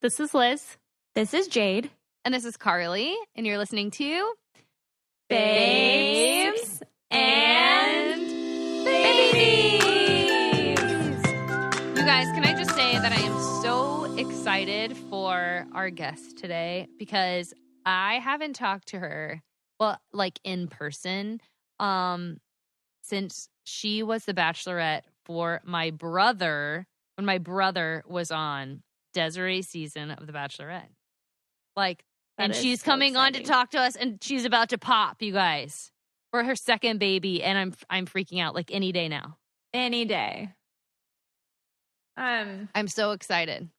This is Liz. This is Jade. And this is Carly. And you're listening to Babes and Babies. You guys, can I just say that I am so excited for our guest today because I haven't talked to her, well, like in person, since she was the bachelorette for my brother when my brother was on Desiree's season of The Bachelorette. Like, and she's coming on to talk to us, and she's about to pop, you guys, for her second baby, and I'm freaking out like any day now. Any day. I'm so excited.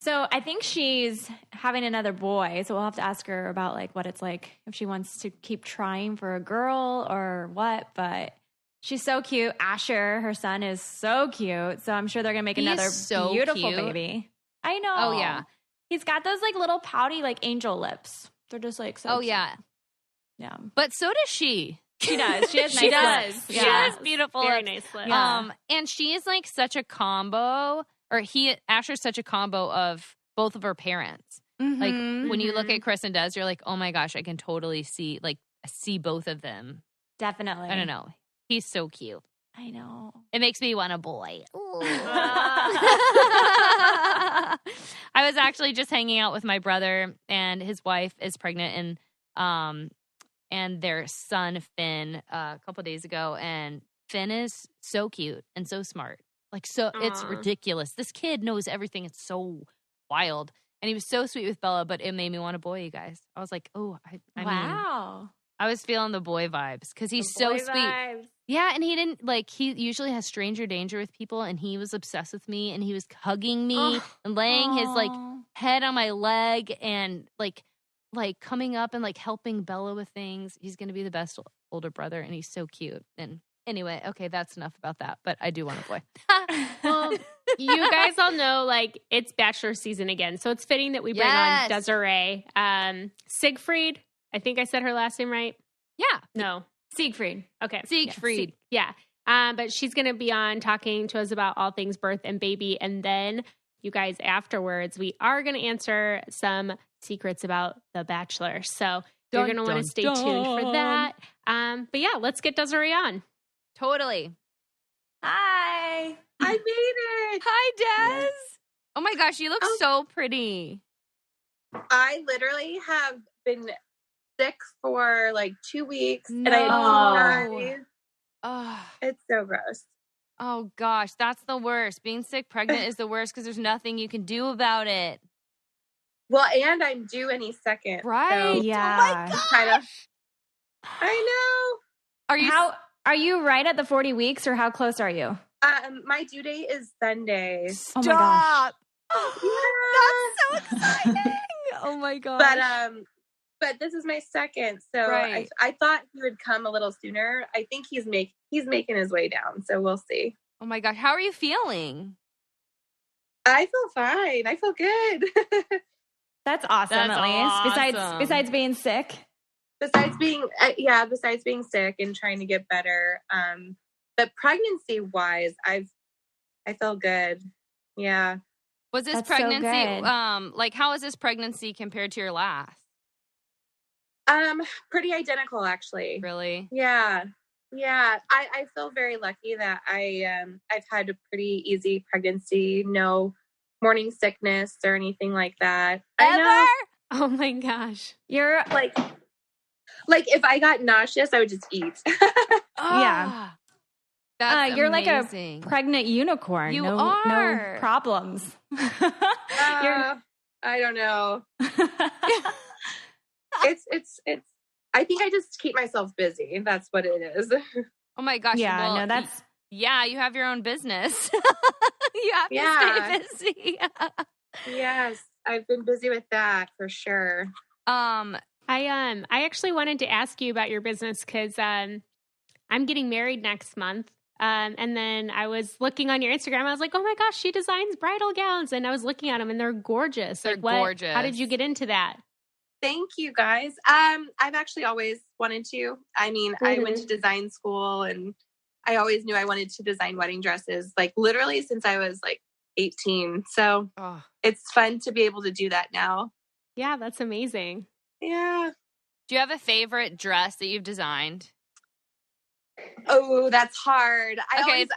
So I think she's having another boy, so we'll have to ask her about like what it's like if she wants to keep trying for a girl or what, but she's so cute. Asher, her son, is so cute. So I'm sure they're going to make another beautiful baby. I know. Oh, yeah. He's got those like little pouty like angel lips. They're just like so cute. Yeah. Yeah. But so does she. She does. She has nice lips. She has beautiful Very lips. nice lips. Yeah. And she is like such a combo, or Asher's such a combo of both of her parents. Mm-hmm. Like when you look at Chris and Des, you're like, oh my gosh, I can totally see both of them. Definitely. I don't know. He's so cute. I know. It makes me want a boy. I was actually just hanging out with my brother, and his wife is pregnant, and their son Finn a couple days ago, and Finn is so cute and so smart. Like, so it's ridiculous. This kid knows everything. It's so wild. And he was so sweet with Bella, but it made me want a boy, you guys. I was like, oh, I mean, I was feeling the boy vibes because he's so sweet. Vibes. Yeah, and he didn't, he usually has stranger danger with people, and he was obsessed with me, and he was hugging me and laying his, head on my leg and, coming up and, helping Bella with things. He's going to be the best older brother, and he's so cute. And anyway, okay, that's enough about that, but I do want a boy. Well, you guys all know, it's Bachelor season again, so it's fitting that we bring on Desiree. Siegfried, I think I said her last name right. Yeah. No. Siegfried. Okay. Siegfried. Yeah. But she's going to be on talking to us about all things birth and baby. And then you guys afterwards, we are going to answer some secrets about The Bachelor. So you're going to want to stay tuned for that. But yeah, let's get Desiree on. Totally. Hi. I made it. Hi, Des. Oh my gosh, you look so pretty. I literally have been sick for 2 weeks, No. and I Oh. it's so gross. Oh gosh, that's the worst. Being sick pregnant is the worst because there's nothing you can do about it. Well, and I'm due any second. Right? So Yeah. Oh my gosh. kind of. I Are you right at the 40 weeks or how close are you? know. My due date is Sunday. Oh my gosh. Yeah. That's so exciting. Oh my gosh. But this is my second, so Right. I thought he would come a little sooner. I think he's making his way down, so we'll see. Oh my gosh, how are you feeling? I feel fine. I feel good. That's awesome. That's at least awesome. besides being sick. besides being sick and trying to get better. But pregnancy wise, I feel good. Yeah. Was this That's so pregnancy good. how is this pregnancy compared to your last? Pretty identical actually. Really? Yeah. Yeah. I feel very lucky that I've had a pretty easy pregnancy, no morning sickness or anything like that. I know. Oh my gosh. You're Like if I got nauseous, I would just eat. Yeah. That's you're like a amazing. pregnant unicorn. You no, are. No problems. I don't know. It's I think I just keep myself busy. That's what it is. Oh my gosh. Yeah, well, no, that's yeah, you have your own business. You have to stay busy. Yes, I've been busy with that for sure. I actually wanted to ask you about your business because I'm getting married next month. And then I was looking on your Instagram. I was like, oh my gosh, she designs bridal gowns. And I was looking at them and they're gorgeous. They're gorgeous. How did you get into that? Thank you guys. I've actually always wanted to. I mean, I went to design school and I always knew I wanted to design wedding dresses, like literally since I was like 18. So it's fun to be able to do that now. Yeah, that's amazing. Yeah. Do you have a favorite dress that you've designed? Oh, that's hard.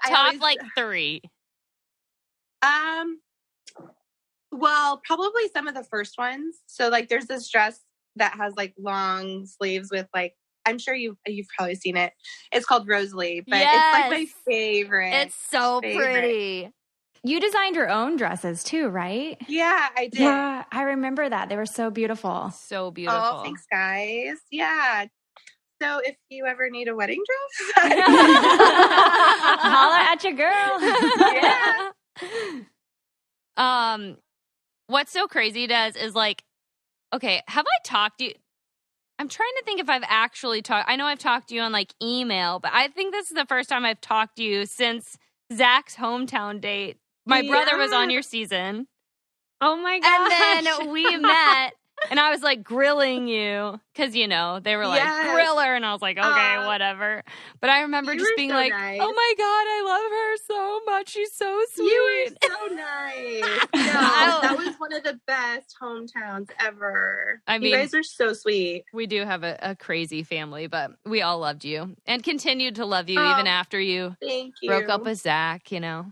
Top like 3. Well, probably some of the first ones. So like there's this dress that has like long sleeves with like, I'm sure you've probably seen it. It's called Rosalie, but it's like my favorite. It's so pretty. You designed your own dresses too, right? Yeah, I did. Yeah, I remember that. They were so beautiful. So beautiful. Oh, thanks, guys. Yeah. So if you ever need a wedding dress, holla at your girl. Yeah. What's so crazy, Des, is like, okay, have I talked to you? I'm trying to think if I've actually talked. I know I've talked to you on like email, but I think this is the first time I've talked to you since Zach's hometown date. My brother was on your season. Oh my gosh. And then we met, and I was like grilling you because, you know, they were like, grill her. And I was like, okay, whatever. But I remember just being so like, nice. Oh my God, I love her so much. She's so sweet. You were so nice. No, that was one of the best hometowns ever. I mean, you guys are so sweet. We do have a crazy family, but we all loved you and continued to love you even after you broke up with Zach, you know.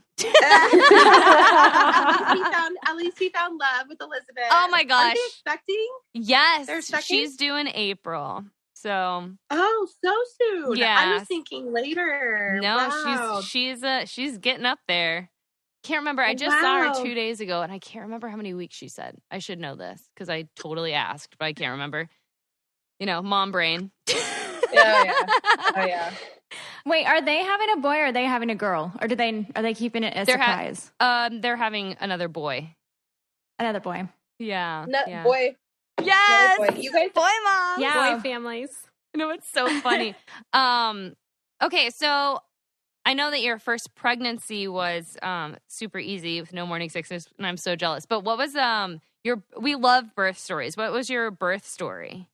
At least he found love with Elizabeth. Oh my gosh. Are they expecting? Yes. She's due in April. So. Oh, so soon. Yeah. I was thinking later. No, wow. she's getting up there. Can't remember. I just saw her 2 days ago and I can't remember how many weeks she said. I should know this because I totally asked, but I can't remember. You know, mom brain. Oh yeah. Wait, are they having a boy or are they having a girl? Or are they keeping it a surprise? They're having another boy. Another boy. Yeah. Boy. Yes. Boy. You guys, boy moms. Yeah. Boy families. No, it's so funny. Okay, so I know that your first pregnancy was super easy with no morning sickness, and I'm so jealous. But what was we love birth stories. What was your birth story?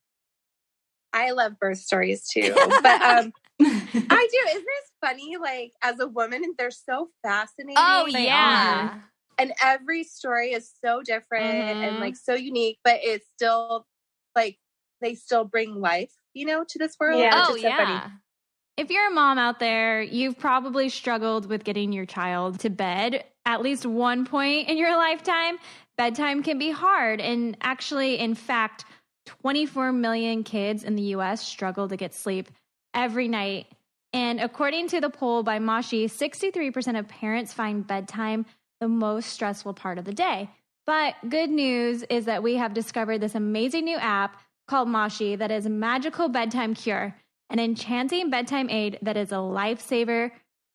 I love birth stories too. But I do. Isn't this funny? Like as a woman, they're so fascinating. Oh yeah. And every story is so different and like so unique, but it's still like they still bring life, you know, to this world. Yeah. Oh yeah. Funny. If you're a mom out there, you've probably struggled with getting your child to bed at least one point in your lifetime. Bedtime can be hard. And actually, in fact, 24 million kids in the U.S. struggle to get sleep every night. And according to the poll by Moshi, 63% of parents find bedtime the most stressful part of the day. But good news is that we have discovered this amazing new app called Moshi that is a magical bedtime cure, an enchanting bedtime aid that is a lifesaver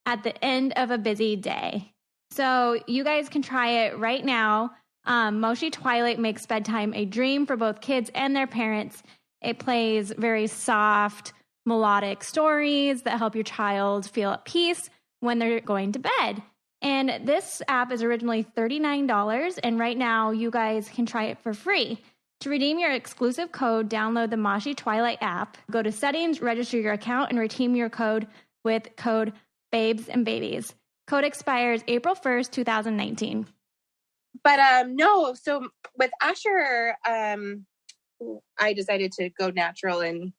at the end of a busy day. So you guys can try it right now. Moshi Twilight makes bedtime a dream for both kids and their parents. It plays very soft, melodic stories that help your child feel at peace when they're going to bed. And this app is originally $39, and right now you guys can try it for free. To redeem your exclusive code, download the Moshi Twilight app. Go to settings, register your account, and redeem your code with code BABES and BABIES. Code expires April 1st, 2019. But no, so with Asher, I decided to go natural and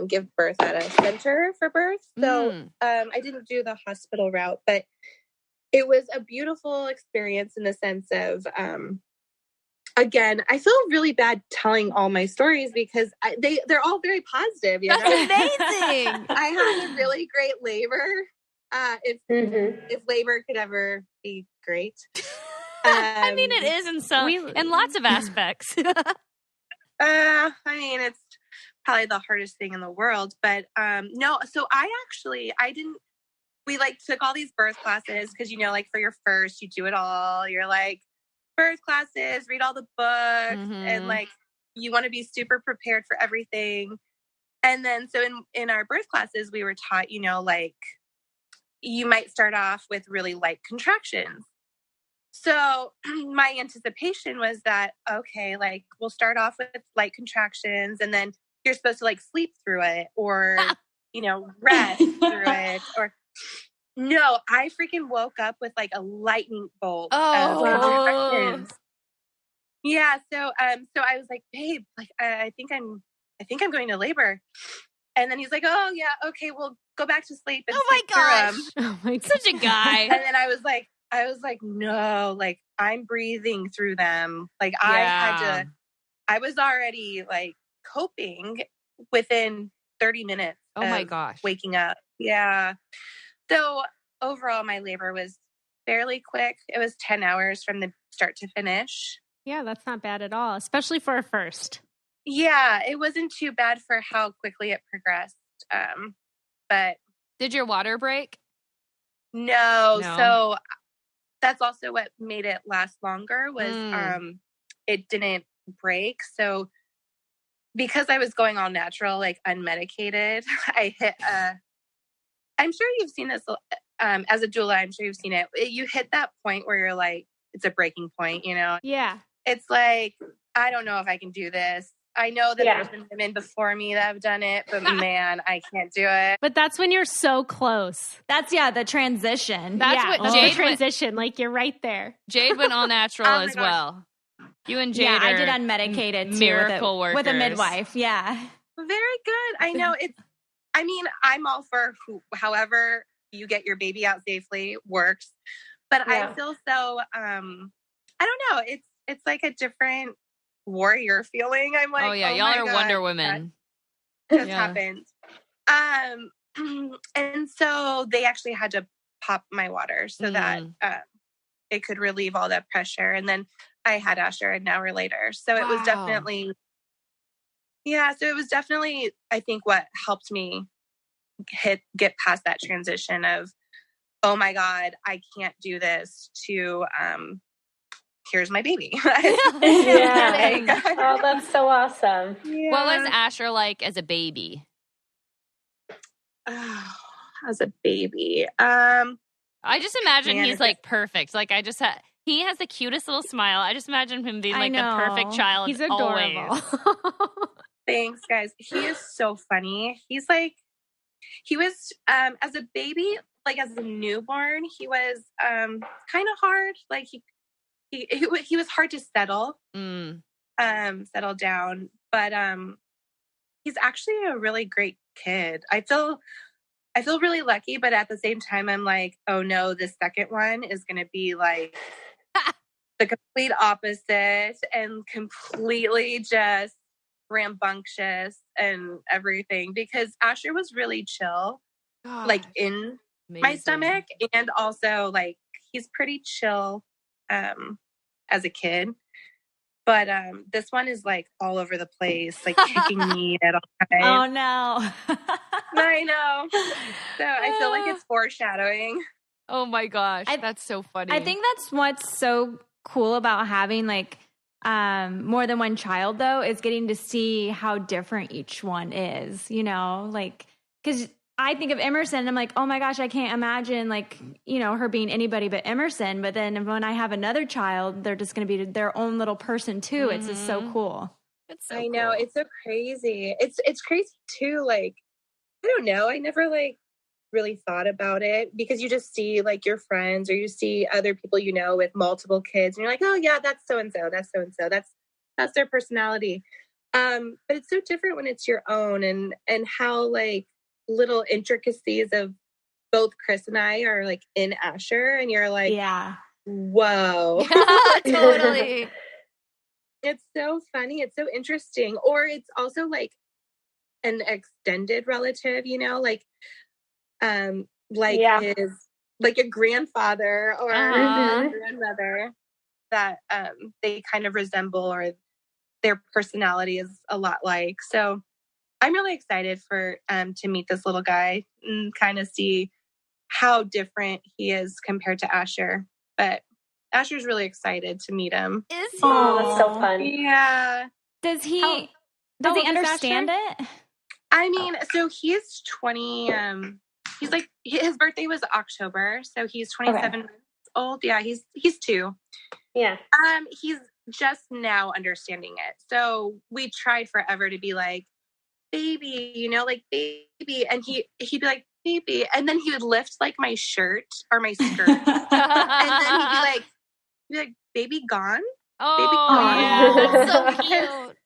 give birth at a center for birth. So I didn't do the hospital route, but it was a beautiful experience in the sense of, again, I feel really bad telling all my stories because they're all very positive. You know? That's amazing. I had a really great labor. If labor could ever be great. I mean, it is in lots of aspects. I mean, it's probably the hardest thing in the world, but no. So we like took all these birth classes because, you know, like for your first, you do it all. You're like birth classes, read all the books, and like you want to be super prepared for everything. And then so in our birth classes, we were taught, you know, like you might start off with really light contractions. So my anticipation was that, okay, like we'll start off with light contractions and then you're supposed to like sleep through it or, you know, rest through it. No, I freaking woke up with like a lightning bolt of Oh. instructions. Yeah, so I was like, babe, like I think I'm going to labor. And then he's like, oh yeah, okay, well go back to sleep and Oh my sleep through 'em." gosh. Oh my God. Such a guy. And then I was like, no, like I'm breathing through them. Like Yeah. I was already like coping within 30 minutes Oh my of gosh. waking up. Yeah. So overall, my labor was fairly quick. It was 10 hours from the start to finish. Yeah, that's not bad at all, especially for a first. Yeah, it wasn't too bad for how quickly it progressed. But Did your water break? no, No. so that's also what made it last longer was it didn't break. So because I was going all natural, like unmedicated, I hit I'm sure you've seen this as a doula. I'm sure you've seen it. You hit that point where you're like, it's a breaking point, you know? Yeah. It's like, I don't know if I can do this. I know that there's been women before me that have done it, but man, I can't do it. But that's when you're so close. That's the transition. That's what That's Jade the transition. Like you're right there. Jade went all natural Oh my as gosh. well. You and Jade I are did unmedicated too, miracle workers. with a midwife. Yeah. Very good. I know I mean, I'm all for however you get your baby out safely works, but I feel so, I don't know. It's like a different warrior feeling. I'm like, oh yeah, oh y'all my are God, Wonder Women. that just Yeah. happened. And so they actually had to pop my water so that it could relieve all that pressure. And then I had Asher an hour later. So it was definitely, I think what helped me get past that transition of, oh my God, I can't do this to, here's my baby. Yeah. Oh, that's so awesome. Yeah. What was Asher like as a baby? Oh, as a baby. I just imagine Man, he's like perfect. Like he has the cutest little smile. I just imagine him being I like the perfect know. child. He's adorable. Always. Thanks, guys. He is so funny. He was as a baby, like as a newborn, he was kind of hard. Like he was hard to settle down. But he's actually a really great kid. I feel really lucky, but at the same time, I'm like, oh no, the second one is going to be like the complete opposite and completely just rambunctious and everything, because Asher was really chill, like in my stomach, and also like he's pretty chill as a kid. But this one is like all over the place, like kicking me at all times. Oh no. I know. So I feel like it's foreshadowing. Oh my gosh, that's so funny. I think that's what's so cool about having like more than one child, though, is getting to see how different each one is, you know, like, because I think of Emerson and I'm like, oh my gosh, I can't imagine like, you know, her being anybody but Emerson. But then when I have another child, they're just going to be their own little person too. It's just so cool. It's so I know. cool. It's so crazy. It's crazy too. Like, I don't know. I never like really thought about it, because you just see like your friends or you see other people, you know, with multiple kids, and you're like, oh yeah, that's so-and-so. That's so-and-so. That's their personality. But it's so different when it's your own, and how like little intricacies of both Chris and I are like in Asher, and you're like, Yeah. whoa. Totally. It's so funny. It's so interesting. Or it's also like an extended relative, you know, like his, like a grandfather or a grandmother that they kind of resemble, or their personality is a lot like. So I'm really excited for to meet this little guy and kind of see how different he is compared to Asher. But Asher's really excited to meet him. Is he? Oh, that's so fun. Yeah. Does he old is understand Asher? it? I mean, so he's 20. He's like, his birthday was October, so he's 27 months old. Yeah, he's 2. Yeah. He's just now understanding it. So we tried forever to be like, baby, you know, like baby, and he'd be like, baby. And then he would lift like my shirt or my skirt. And then he'd be like, baby gone? Oh, baby gone. yeah. That's so cute.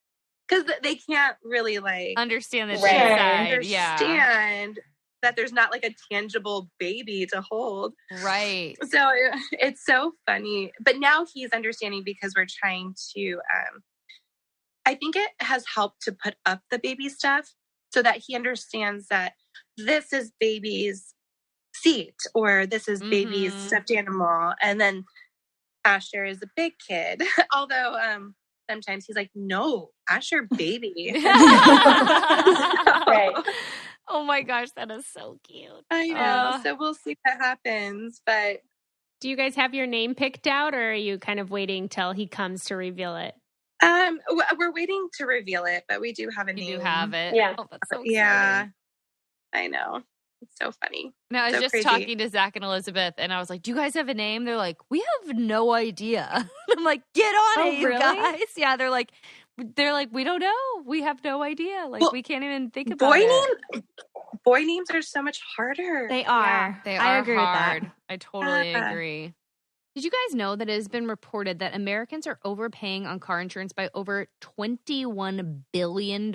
Because they can't really like understand the Right. side. That there's not like a tangible baby to hold. Right. So it's so funny. But now he's understanding because we're trying to, I think it has helped to put up the baby stuff so that he understands that this is baby's seat or this is baby's stuffed animal. And then Asher is a big kid. Although sometimes he's like, no, Asher baby. Right. Oh my gosh, that is so cute. I know. So we'll see what happens. But do you guys have your name picked out, or are you kind of waiting till he comes to reveal it? we're waiting to reveal it, but we do have a name. You do have it. Yeah. Oh, that's so exciting. Yeah. I know. It's so funny. No, I was So just crazy. talking to Zach and Elizabeth, and I was like, do you guys have a name? They're like, we have no idea. I'm like, get on it, you really? guys. Yeah, they're like, we don't know. We have no idea. Like, Well, we can't even think about it. Boy names are so much harder. They are. They I are agree hard. with I totally agree. Did you guys know that it has been reported that Americans are overpaying on car insurance by over $21 billion?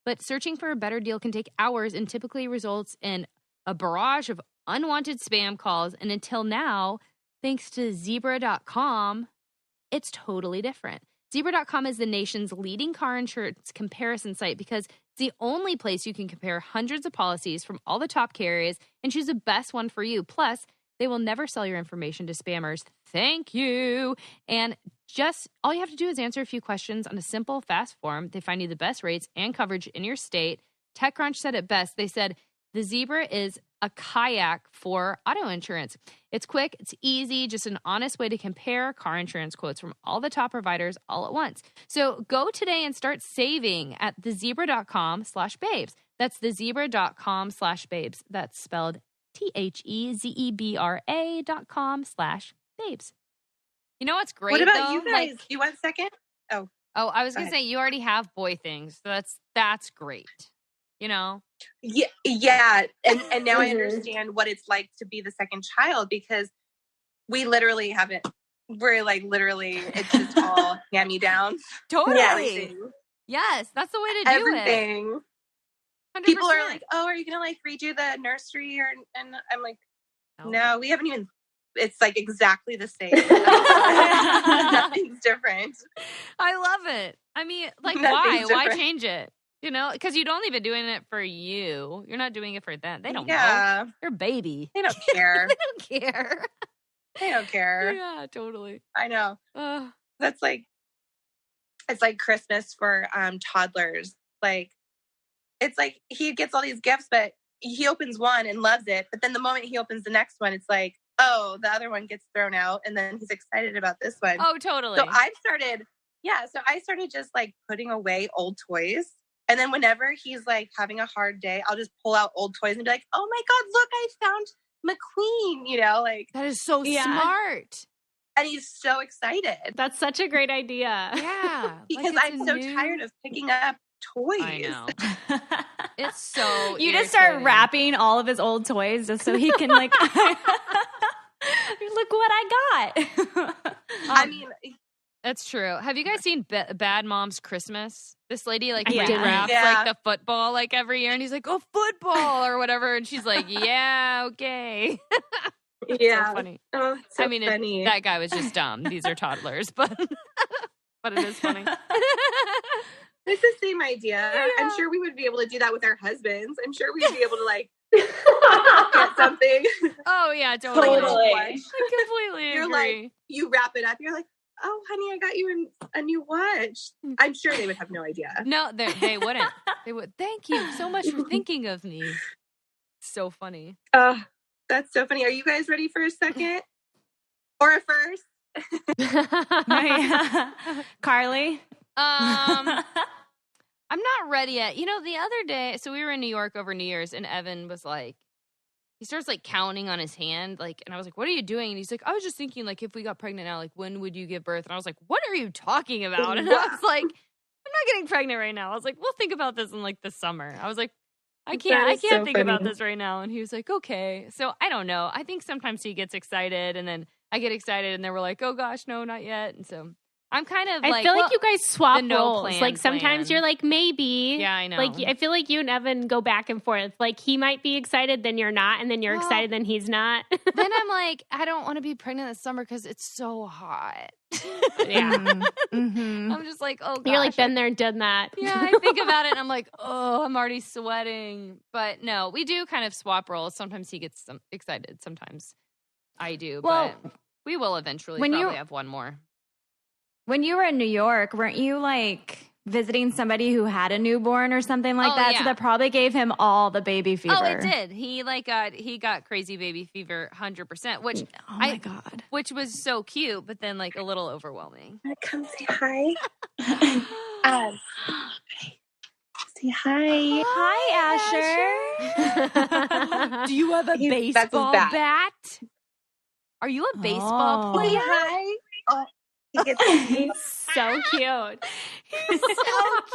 But searching for a better deal can take hours and typically results in a barrage of unwanted spam calls. And until now, thanks to Zebra.com, it's totally different. Zebra.com is the nation's leading car insurance comparison site because it's the only place you can compare hundreds of policies from all the top carriers and choose the best one for you. Plus, they will never sell your information to spammers. Thank you. And just all you have to do is answer a few questions on a simple, fast form. They find you the best rates and coverage in your state. TechCrunch said it best. They said the Zebra is a kayak for auto insurance. It's quick, it's easy, just an honest way to compare car insurance quotes from all the top providers all at once. So go today and start saving at thezebra.com/babes. That's thezebra.com/babes. That's spelled THEZEBRA.com/babes. You know what's great? What about though? you guys? You want a second? Oh, I was Go gonna ahead. say you already have boy things, so that's great. You know, Yeah. And now I Mhm. understand what it's like to be the second child because we literally haven't. We're like literally, it's just all hand-me-downs. totally. Everything. Yes, that's the way to do Everything. it. People are 100%. like, "Oh, are you gonna like redo the nursery?" And I'm like, No. "No, we haven't even." It's like exactly the same. Nothing's different. I love it. I mean, like, Nothing's why different. change it? You know, because you'd only been doing it for you. You're not doing it for them. They don't know. Yeah, You're a baby. they don't care. They don't care. They don't care. Yeah, totally. I know. Ugh. That's like, it's like Christmas for toddlers. Like, it's like he gets all these gifts, but he opens one and loves it. But then the moment he opens the next one, it's like, oh, the other one gets thrown out, and then he's excited about this one. Oh, totally. So I started just like putting away old toys. And then whenever he's like having a hard day, I'll just pull out old toys and be like, oh my God, look, I found McQueen, like, That is so Yeah. smart. and he's so excited That's such a great idea. Yeah. because like I'm so tired of picking up toys. I know. It's so You just start irritating. wrapping all of his old toys just so he can like look what I got. I mean, That's true. Have you guys seen Bad Moms Christmas? This lady like I didn't. wraps Yeah. like the football like every year, and he's like, "Oh, football" or whatever, and she's like, "Yeah, okay." yeah. So funny. Oh, it's so I mean, funny. that guy was just dumb. These are toddlers, but it is funny. It's the same idea. Yeah. I'm sure we would be able to do that with our husbands. I'm sure we'd be able to like get something. Oh yeah, totally. Totally. I completely You're agree. like, you wrap it up. You're like, oh, honey, I got you a new watch. I'm sure they would have no idea. No, they wouldn't. They would. Thank you so much for thinking of me. So funny. That's so funny. Are you guys ready for a second or a first? Carly. I'm not ready yet. You know, the other day, so we were in New York over New Year's, and Evan was like, he starts like counting on his hand, like, and I was like, "What are you doing?" And he's like, "I was just thinking, like, if we got pregnant now, like, when would you give birth?" And I was like, "What are you talking about?" And I was like, "I'm not getting pregnant right now." I was like, "We'll think about this in like the summer." I was like, I can't so think about funny. this right now. And he was like, okay. So I don't know. I think sometimes he gets excited and then I get excited and then we're like, oh gosh, no, not yet. And so I'm kind of I feel like you guys swap the no roles. plan Like sometimes plan. you're like, maybe. Yeah, I know. Like I feel like you and Evan go back and forth. Like he might be excited, then you're not, and then you're excited, then he's not. Then I'm like, I don't want to be pregnant this summer because it's so hot. Yeah. I'm just like, oh gosh. You're like, been there, done that. Yeah, I think about it and I'm like, oh, I'm already sweating. But no, we do kind of swap roles. Sometimes he gets excited. Sometimes I do. Well, but we will eventually when probably you- have one more. When you were in New York, weren't you like visiting somebody who had a newborn or something like that? Yeah. So that probably gave him all the baby fever. Oh, it did. He got crazy baby fever 100%, which Oh my God. which was so cute, but then like a little overwhelming. Come say hi. Say hi. Hi, Asher. Do you have a That's his baseball bat. bat? Are you a baseball Oh. Say player? hi. Oh, he gets So cute. He's so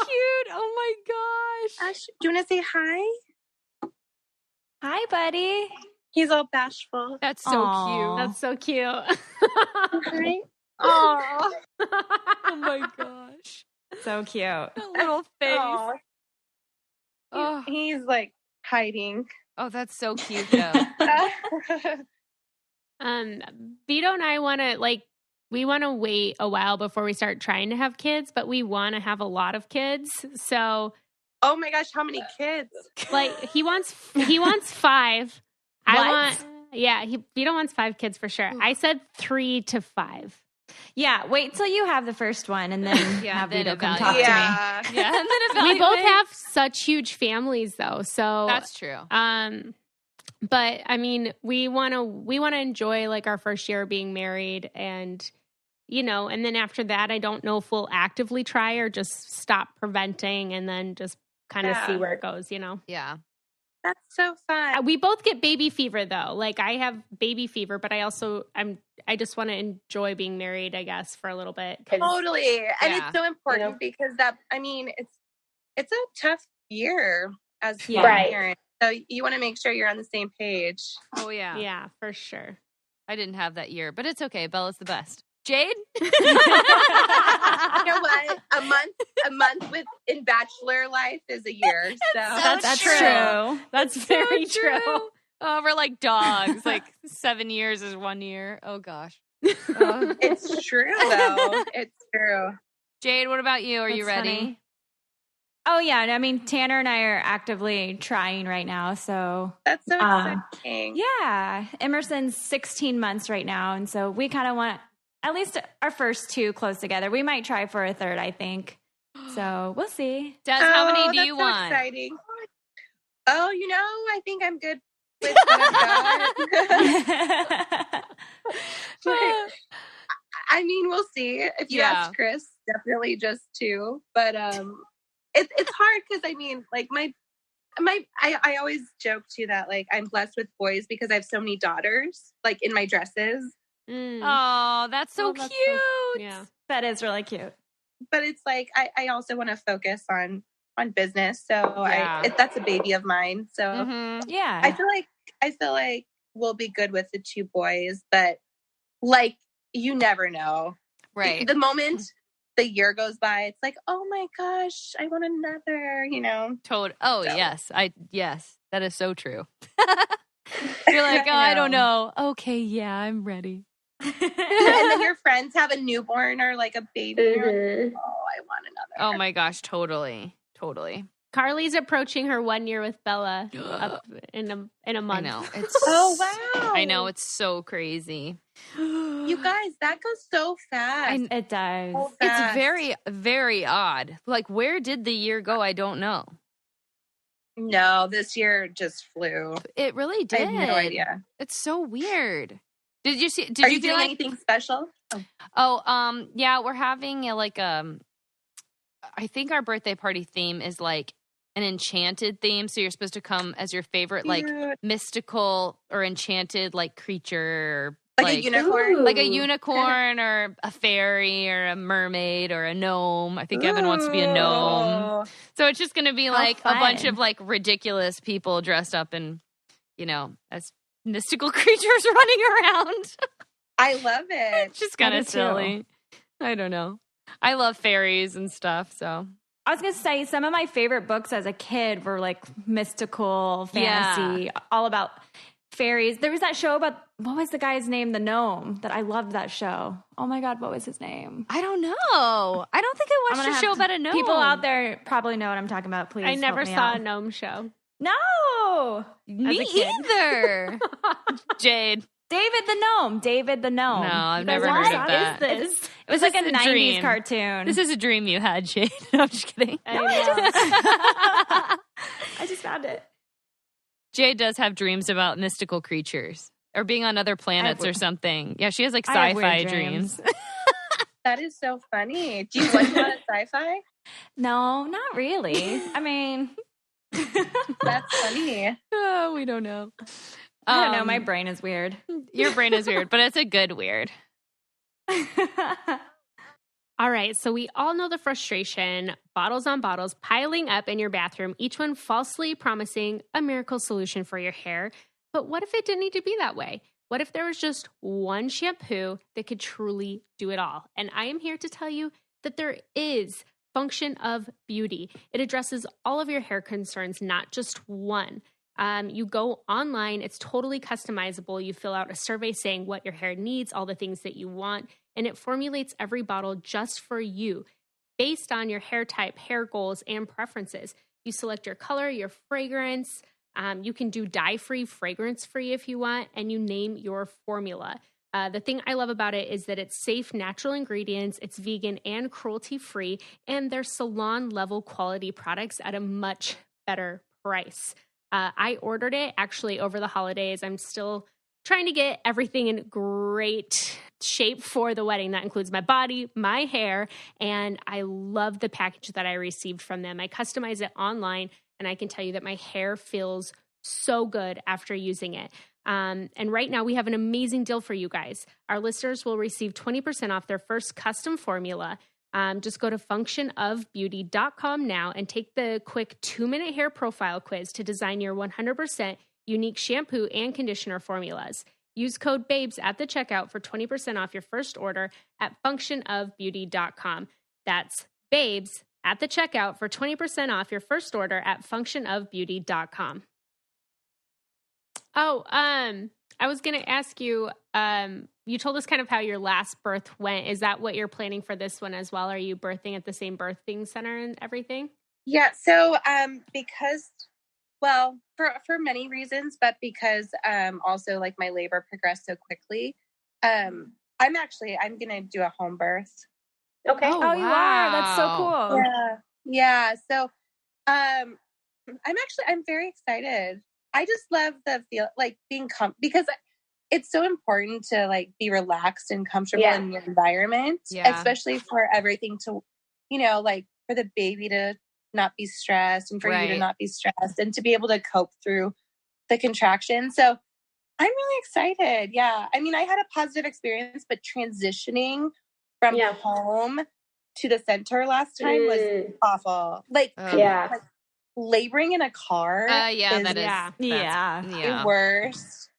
cute. Oh my gosh. Ash, do you want to say hi? Hi, buddy. He's all bashful. That's so Aw. cute. That's so cute. Hi. Oh, Oh my gosh. So cute. That little face. oh. Oh, He's like hiding. that's so cute though. Vito and I want to we want to wait a while before we start trying to have kids, but we want to have a lot of kids. So Oh my gosh, how many kids? like he wants 5. What? Vito wants 5 kids for sure. I said 3 to 5. Yeah, wait till you have the first one and then have then Vito come evaluate. talk to me. Yeah. Yeah, and then We both evaluate. have such huge families though. So That's true. but I mean, we want to enjoy like our first year of being married, and and then after that, I don't know if we'll actively try or just stop preventing and then just kind of see where it goes, Yeah. That's so fun. We both get baby fever though. Like I have baby fever, but I just want to enjoy being married, I guess, for a little bit. Totally. And Yeah. it's so important because it's a tough year as a Right. parent. So you want to make sure you're on the same page. Oh yeah. Yeah, for sure. I didn't have that year, but it's okay. Bella's the best. Jade? You know what? A month in bachelor life is a year. So That's true. true. That's very true. Oh, we're like dogs. Like 7 years is 1 year. Oh gosh. it's true though. It's true. Jade, what about you? Are you That's ready? funny. Oh, yeah. I mean, Tanner and I are actively trying right now. So, That's so exciting. yeah, Emerson's 16 months right now. And so we kind of want at least our first 2 close together. We might try for a third, I think. So we'll see. Des, how many do that's you so want? Exciting. Oh, I think I'm good with what I've got. I mean, we'll see. If you ask Chris, definitely just 2. But it's hard because I mean, like I always joke too that like I'm blessed with boys because I have so many daughters, like in my dresses. Oh, that's so cute. Yeah. That is really cute. But it's like I also want to focus on business, so Yeah. that's a baby of mine. So Yeah. I feel like we'll be good with the 2 boys, but like you never know. Right. The moment the year goes by, it's like, oh my gosh, I want another. Oh, So. yes. That is so true. You're like, oh, I don't know. Okay, yeah, I'm ready. And then your friends have a newborn or like a baby. You're like, Mhm. oh, I want another. Oh my gosh, totally. Carly's approaching her 1 year with Bella up in a month. I know. It's Oh wow! I know, it's so crazy. You guys, that goes so fast. It does. So It's fast. very, very odd. Like, where did the year go? I don't know. No, this year just flew. It really did. I have no idea. It's so weird. Did you see? Did Are you you feel doing like? anything special? Yeah, we're having I think our birthday party theme is like an enchanted theme. So you're supposed to come as your favorite, like Cute. mystical or enchanted, like creature or Like a unicorn? Like a unicorn or a fairy or a mermaid or a gnome. I think Evan wants to be a gnome. So it's just going to be like a bunch of like ridiculous people dressed up in, as mystical creatures running around. I love it. It's just kind of silly. I don't know. I love fairies and stuff, so. I was going to say, some of my favorite books as a kid were like mystical, fantasy, all about fairies. There was that show about, what was the guy's name? The gnome. That I loved that show. Oh my God, what was his name? I don't know. I don't think I watched a show about a gnome. People out there probably know what I'm talking about. Please, I never help me saw out. a gnome show. No! Me either. Jade. David the Gnome. David the Gnome. No, I've never heard of that. What is this? It was like a 90s dream. cartoon. This is a dream you had, Jade. No, I'm just kidding. I just found it. Jade does have dreams about mystical creatures or being on other planets or something. Yeah, she has like sci-fi dreams. That is so funny. Do you watch a lot of sci-fi? No, not really. I mean, that's funny. Oh, we don't know. I don't know. My brain is weird. Your brain is weird, but it's a good weird. All right, so we all know the frustration, bottles on bottles piling up in your bathroom, each one falsely promising a miracle solution for your hair. But what if it didn't need to be that way? What if there was just one shampoo that could truly do it all? And I am here to tell you that there is Function of Beauty. It addresses all of your hair concerns, not just one. You go online, it's totally customizable. You fill out a survey saying what your hair needs, all the things that you want, and it formulates every bottle just for you based on your hair type, hair goals, and preferences. You select your color, your fragrance. You can do dye-free, fragrance-free if you want, and you name your formula. The thing I love about it is that it's safe, natural ingredients, it's vegan and cruelty-free, and they're salon-level quality products at a much better price. I ordered it actually over the holidays. I'm still trying to get everything in great shape for the wedding. That includes my body, my hair, and I love the package that I received from them. I customize it online, and I can tell you that my hair feels so good after using it. And right now we have an amazing deal for you guys. Our listeners will receive 20% off their first custom formula. Just go to functionofbeauty.com now and take the quick 2-minute hair profile quiz to design your 100% unique shampoo and conditioner formulas. Use code BABES at the checkout for 20% off your first order at functionofbeauty.com. That's BABES at the checkout for 20% off your first order at functionofbeauty.com. Oh, I was going to ask you, you told us kind of how your last birth went. Is that what you're planning for this one as well? Are you birthing at the same birthing center and everything? Yeah. So, because, well, for many reasons, but because, also like my labor progressed so quickly, I'm going to do a home birth. Okay. Oh, wow. You are. That's so cool. Yeah. So, I'm very excited. I just love the feel, like being because it's so important to like be relaxed and comfortable in your environment, especially for everything to, like for the baby to not be stressed and for you to not be stressed and to be able to cope through the contraction. So I'm really excited. Yeah. I mean, I had a positive experience, but transitioning from home to the center last time was awful. Like laboring in a car is the worst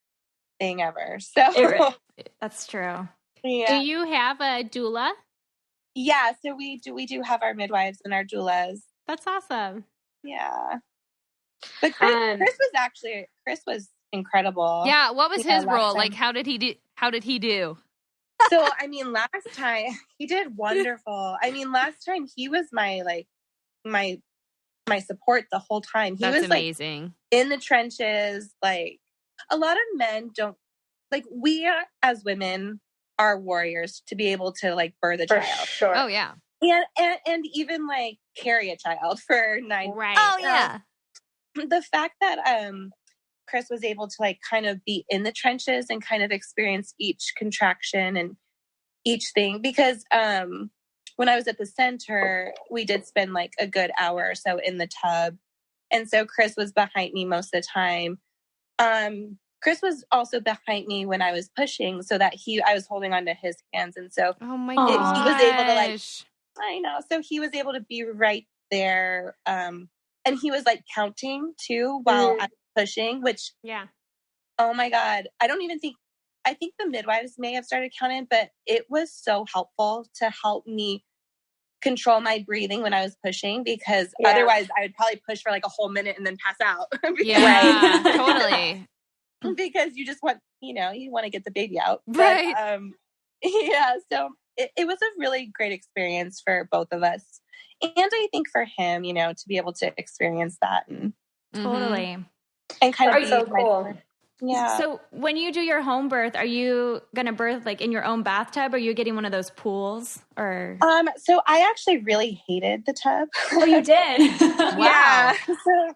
thing ever. So that's true. Yeah. Do you have a doula? Yeah, so we do have our midwives and our doulas. That's awesome. Yeah. But Chris was incredible. Yeah, what was his role? Like how did he do? So, I mean, last time he did wonderful. I mean, last time he was my support the whole time. He was amazing. Like in the trenches. Like a lot of men don't like. We are, as women are warriors to be able to like birth a child. Sure. Oh yeah. And even like carry a child for 9. Right. Oh yeah. The fact that Chris was able to like kind of be in the trenches and kind of experience each contraction and each thing, because when I was at the center, we did spend like a good hour or so in the tub. And so Chris was behind me most of the time. Chris was also behind me when I was pushing, so that I was holding onto his hands, and so Oh my he was able to like. gosh. I know. So he was able to be right there, and he was like counting too while I was pushing, which oh my God, I think the midwives may have started counting, but it was so helpful to help me control my breathing when I was pushing, because otherwise I would probably push for like a whole minute and then pass out. Yeah, totally. Because you just want, you want to get the baby out. Right. But, yeah. So it was a really great experience for both of us. And I think for him, to be able to experience that and totally. And kind of be so cool. Yeah. So when you do your home birth, are you going to birth like in your own bathtub, or are you getting one of those pools? Or so I actually really hated the tub. Oh, you did? Wow. Yeah. So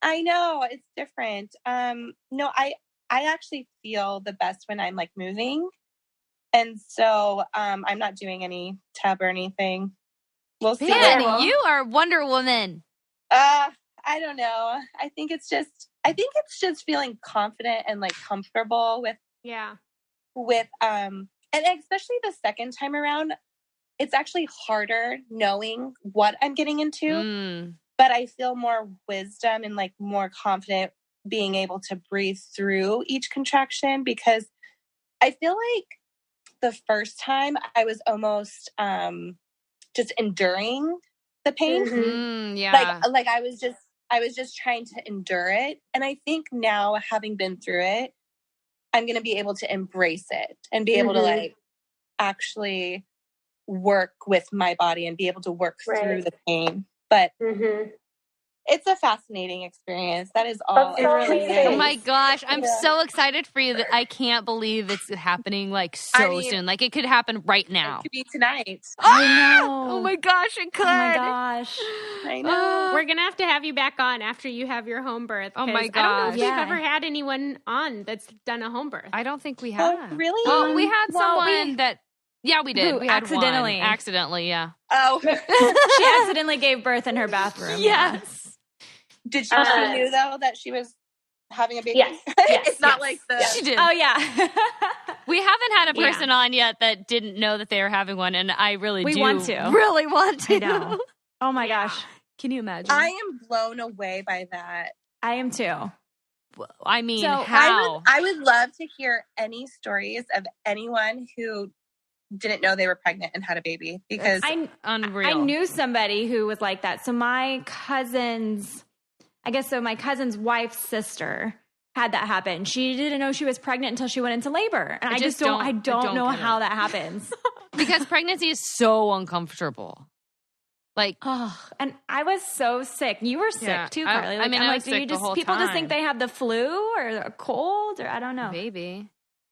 I know it's different. No, I actually feel the best when I'm like moving. And so I'm not doing any tub or anything. We'll see. Man, you are Wonder Woman. I don't know. I think it's just feeling confident and like comfortable with and especially the second time around, it's actually harder knowing what I'm getting into. But I feel more wisdom and like more confident being able to breathe through each contraction, because I feel like the first time I was almost just enduring the pain. Yeah. Like I was just trying to endure it. And I think now, having been through it, I'm going to be able to embrace it and be able to like actually work with my body and be able to work through the pain. But it's a fascinating experience. That is all. It really is. Oh my gosh, I'm so excited for you that I can't believe it's happening like soon. Like it could happen right now. It could be tonight. I know. Oh my gosh, it could. Oh my gosh. I know. We're going to have you back on after you have your home birth. Oh my I don't know if gosh. we've ever had anyone on that's done a home birth. I don't think we have. Oh, really? Well, we had someone that. Yeah, we did. Who, we had accidentally? one. Accidentally, yeah. Oh. She accidentally gave birth in her bathroom. Yes. Did she knew though that she was having a baby? Yes. It's not like the. She did. Oh yeah. We haven't had a person on yet that didn't know that they were having one, and I really We do want to. really want to. I know. Oh my gosh. Can you imagine? I am blown away by that. I am too. I mean, So how? I would love to hear any stories of anyone who didn't know they were pregnant and had a baby, because Unreal. I knew somebody who was like that. So my cousin's wife's sister had that happen. She didn't know she was pregnant until she went into labor. And I don't know how that happens. Because pregnancy is so uncomfortable. Like, and I was so sick. You were sick too, Carly. I mean, I was sick the whole people time. just think they have the flu or a cold, or I don't know. Maybe.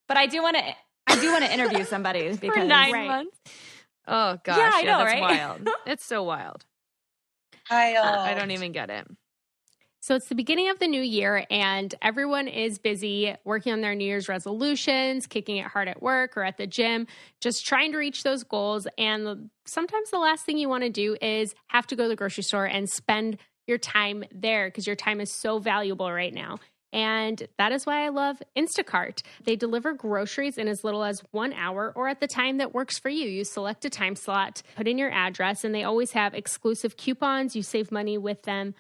But I do want to interview somebody because for 9 months. Oh gosh, yeah, I know, that's right? wild. It's so wild. I don't even get it. So it's the beginning of the new year, and everyone is busy working on their New Year's resolutions, kicking it hard at work or at the gym, just trying to reach those goals. And sometimes the last thing you want to do is have to go to the grocery store and spend your time there, because your time is so valuable right now. And that is why I love Instacart. They deliver groceries in as little as 1 hour or at the time that works for you. You select a time slot, put in your address, and they always have exclusive coupons. You save money with them.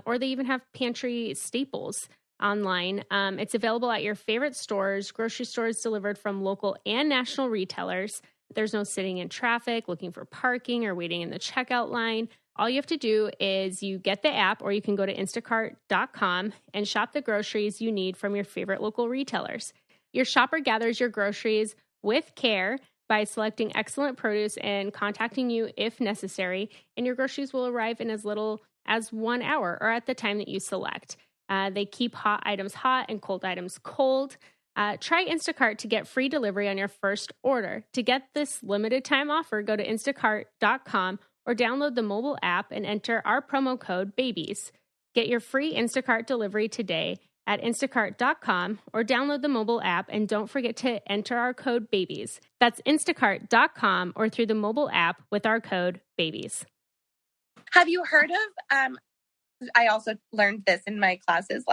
Or they even have pantry staples online. It's available at your favorite stores, grocery stores delivered from local and national retailers. There's no sitting in traffic, looking for parking, or waiting in the checkout line. All you have to do is you get the app, or you can go to instacart.com and shop the groceries you need from your favorite local retailers. Your shopper gathers your groceries with care by selecting excellent produce and contacting you if necessary, and your groceries will arrive in as little as 1 hour or at the time that you select. They keep hot items hot and cold items cold. Try Instacart to get free delivery on your first order. To get this limited time offer, go to instacart.com or download the mobile app and enter our promo code BABIES. Get your free Instacart delivery today at instacart.com or download the mobile app, and don't forget to enter our code BABIES. That's instacart.com or through the mobile app with our code BABIES. Have you heard of, I also learned this in my classes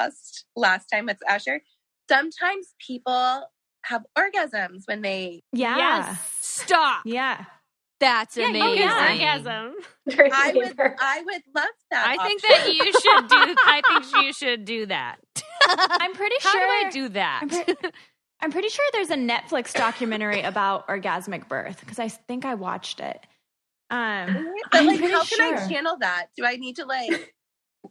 last time with Asher, sometimes people have orgasms when they. Yeah. Yes. Stop. Yeah. That's Yeah, amazing. oh, yeah. Orgasm. I would love that. I think option. that you should do. I think you should do that. I'm pretty How sure. do I do that? I'm pretty sure there's a Netflix documentary about orgasmic birth because I think I watched it. But I'm like, pretty how can I sure. channel that? Do I need to like?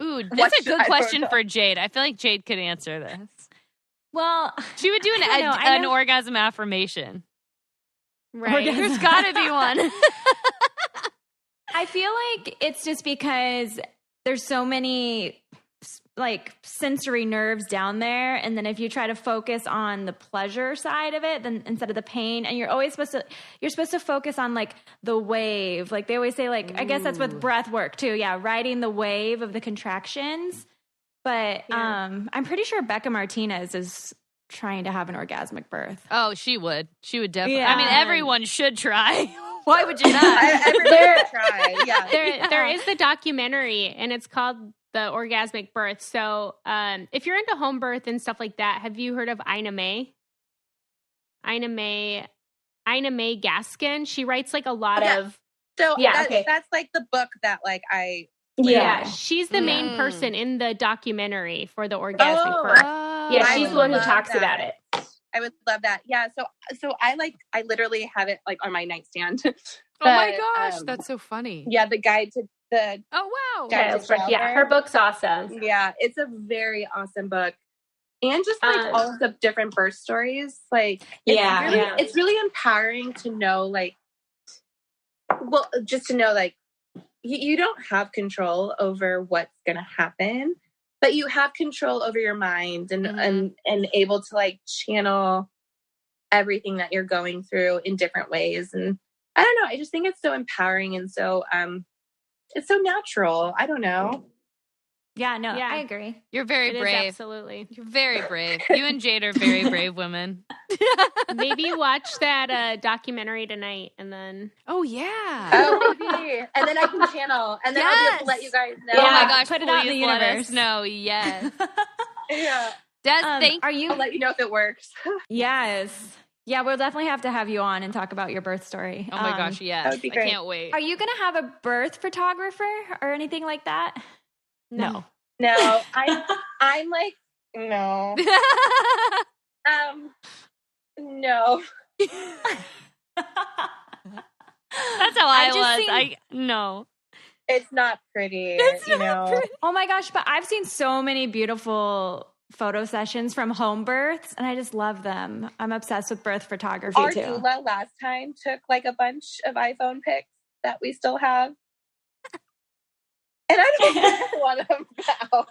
Ooh, What that's a should good I question protocol? for Jade. I feel like Jade could answer this. Well, She would do I don't know. I an know- orgasm affirmation. Right. Orgasm. There's got to be one. I feel like it's just because there's so many like sensory nerves down there, and then if you try to focus on the pleasure side of it, then instead of the pain, and you're supposed to focus on like the wave. Like they always say, like I guess that's with breath work too. Yeah, riding the wave of the contractions. But I'm pretty sure Becca Martinez is trying to have an orgasmic birth. Oh, she would. She would definitely. Yeah. I mean, everyone should try. Why would you not? Everybody should try. Yeah. There is the documentary, and it's called The Orgasmic Birth. So if you're into home birth and stuff like that, have you heard of Ina May? Ina May Gaskin. She writes like a lot of. So Yeah, okay. that's like the book that like I. Yeah. She's the main person in the documentary for The Orgasmic Birth. Yeah, I she's would the one who love talks that. about it. I would love that. Yeah. So I literally have it like on my nightstand. Oh my But, gosh, that's so funny. Yeah, the guide to the. Oh wow. Guide to Child's birth. Yeah, Childbirth. her book's awesome. Yeah, it's a very awesome book, and just like all of the different birth stories. Like, it's really empowering to know, like, well, just to know, like, you don't have control over what's going to happen, but you have control over your mind and able to like channel everything that you're going through in different ways. And I don't know, I just think it's so empowering and so it's so natural. I don't know. Yeah, no, Yeah. I agree. You're very It is brave. absolutely. You're very brave. You and Jade are very brave women. Maybe watch that documentary tonight, and then Oh yeah. Oh, maybe. And then I can channel, and then I'll be able to let you guys know. Oh my Yeah, gosh, put it out in the please let universe. us know. Yes. Yeah. Des, thank Are you? I'll let you know if it works. Yes. Yeah, we'll definitely have to have you on and talk about your birth story. Oh my gosh, yes. that would be I great. can't wait. Are you going to have a birth photographer or anything like that? No. No, I'm like, no. No. That's how I I've just was. seen- No. It's not pretty, you know. Oh my gosh, but I've seen so many beautiful photo sessions from home births, and I just love them. I'm obsessed with birth photography Our too. doula last time took like a bunch of iPhone pics that we still have. And I don't want them out.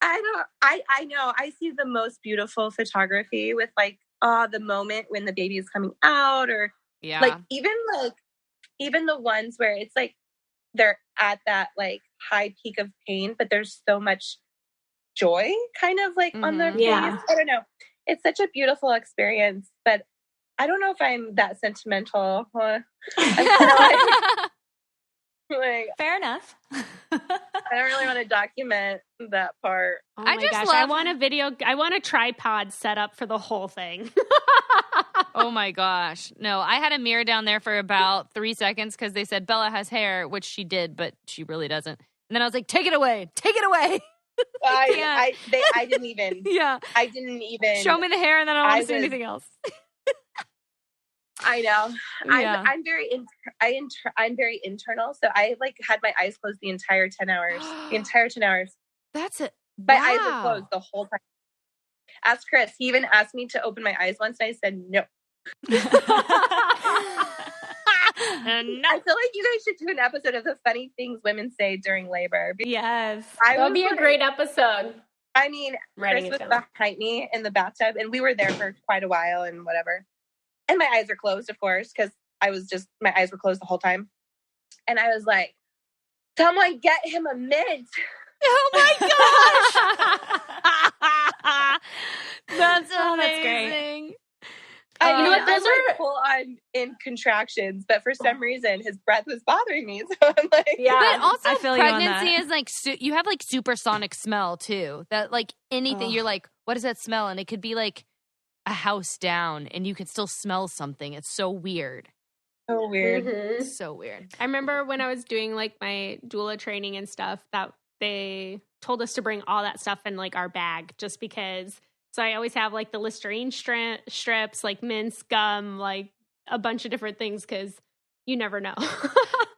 I know. I see the most beautiful photography with like, the moment when the baby is coming out, or Yeah. like even the ones where it's like they're at that like high peak of pain, but there's so much joy kind of like on their face. Yeah. I don't know. It's such a beautiful experience, but I don't know if I'm that sentimental. I'm kinda like, Fair enough. I don't really want to document that part. Oh I my just gosh, love- I want a tripod set up for the whole thing. Oh my gosh. No, I had a mirror down there for about 3 seconds because they said Bella has hair, which she did, but she really doesn't. And then I was like, take it away. Take it away. I didn't even. Yeah. I didn't even Show me the hair and then I don't want to see was- anything else. I know. Yeah. I'm very I'm very internal, so I like had my eyes closed the entire 10 hours. The entire 10 hours. That's it. My eyes were closed the whole time. Ask Chris. He even asked me to open my eyes once, and I said no. I feel like you guys should do an episode of the funny things women say during labor. Yes. I That would was be a like- great episode. I mean, Writing Chris it was down. behind me in the bathtub, and we were there for quite a while and whatever. And my eyes are closed, of course, because my eyes were closed the whole time. And I was like, someone get him a mint. Oh my gosh. That's amazing. Oh, that's great. I know what, I'm those are- like full on in contractions, but for some reason his breath was bothering me. So I'm like, Yeah. But also, I feel you on pregnancy that. is like you have like supersonic smell too. That like anything, Ugh. you're like, what is that smell? And it could be like a house down, and you could still smell something. It's so weird. so weird. Mhm. So weird. I remember when I was doing like my doula training and stuff that they told us to bring all that stuff in like our bag just because. So I always have like the Listerine strips, like mints, gum, like a bunch of different things because you never know.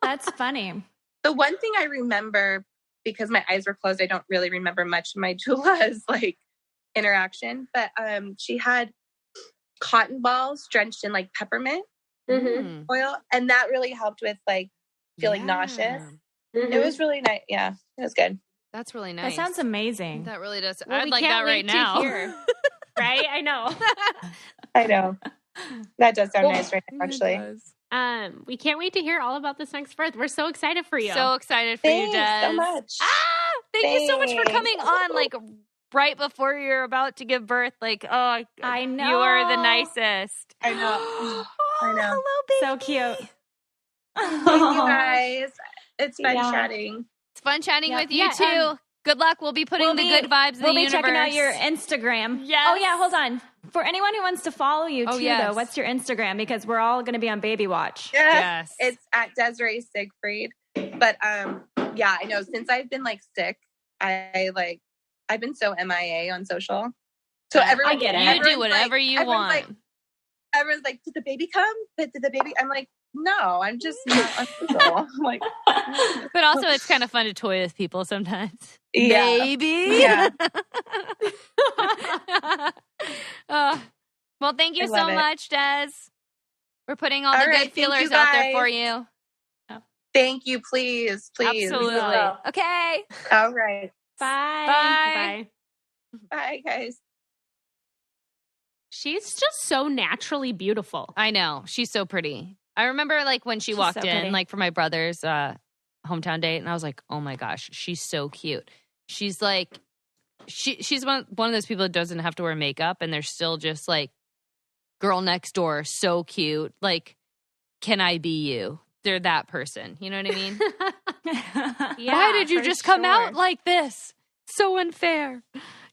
That's funny. The one thing I remember, because my eyes were closed, I don't really remember much of my doula's like interaction, but she had cotton balls drenched in like peppermint Mhm. oil, and that really helped with like feeling nauseous. Mhm. It was really nice. Yeah, it was good. That's really nice. That sounds amazing. That really does. Well, I'd we like can't that right wait to now. hear. Right? I know. I know. That does sound Well, nice right now, actually. We can't wait to hear all about this next birth. We're so excited for you. So excited for you, Thanks Des. so much. Thank you so much for Thanks. coming on. Like right before you're about to give birth. Like, oh, I know. you are the nicest. I know. I know. Hello, baby. So cute. Thank you guys. It's fun Yeah. chatting. It's fun chatting Yeah. with you Yeah, too. Good luck. We'll be putting we'll the be- good vibes in We'll the be universe. checking out your Instagram. Yes. Oh, yeah. Hold on. For anyone who wants to follow you, Oh, too, yes. though, what's your Instagram? Because we're all going to be on baby watch. Yes. It's at Desiree Siegfried. But yeah, I know since I've been like sick, I've been so MIA on social. So everyone, I get it. You do everyone's whatever like- you everyone's want. like- everyone's like, did the baby come? But did the baby? I'm like, no, I'm just not on social. I'm like, But also, it's kind of fun to toy with people sometimes. yeah. Baby. Yeah. Well, thank you I so love it. much, Des. We're putting all the All right, good thank you, feelers out there guys. for you. Thank you. Please. Absolutely. will. Okay. All right. Bye. Bye. Bye, guys. She's just so naturally beautiful. I know. She's so pretty. I remember like when she She's walked so in, pretty. like for my brother's hometown date, and I was like, oh my gosh, she's so cute. She's like, she's one of those people that doesn't have to wear makeup, and they're still just like girl next door, so cute. Like, can I be you? They're that person. You know what I mean? Yeah, Why did you for just come sure. out like this? So unfair.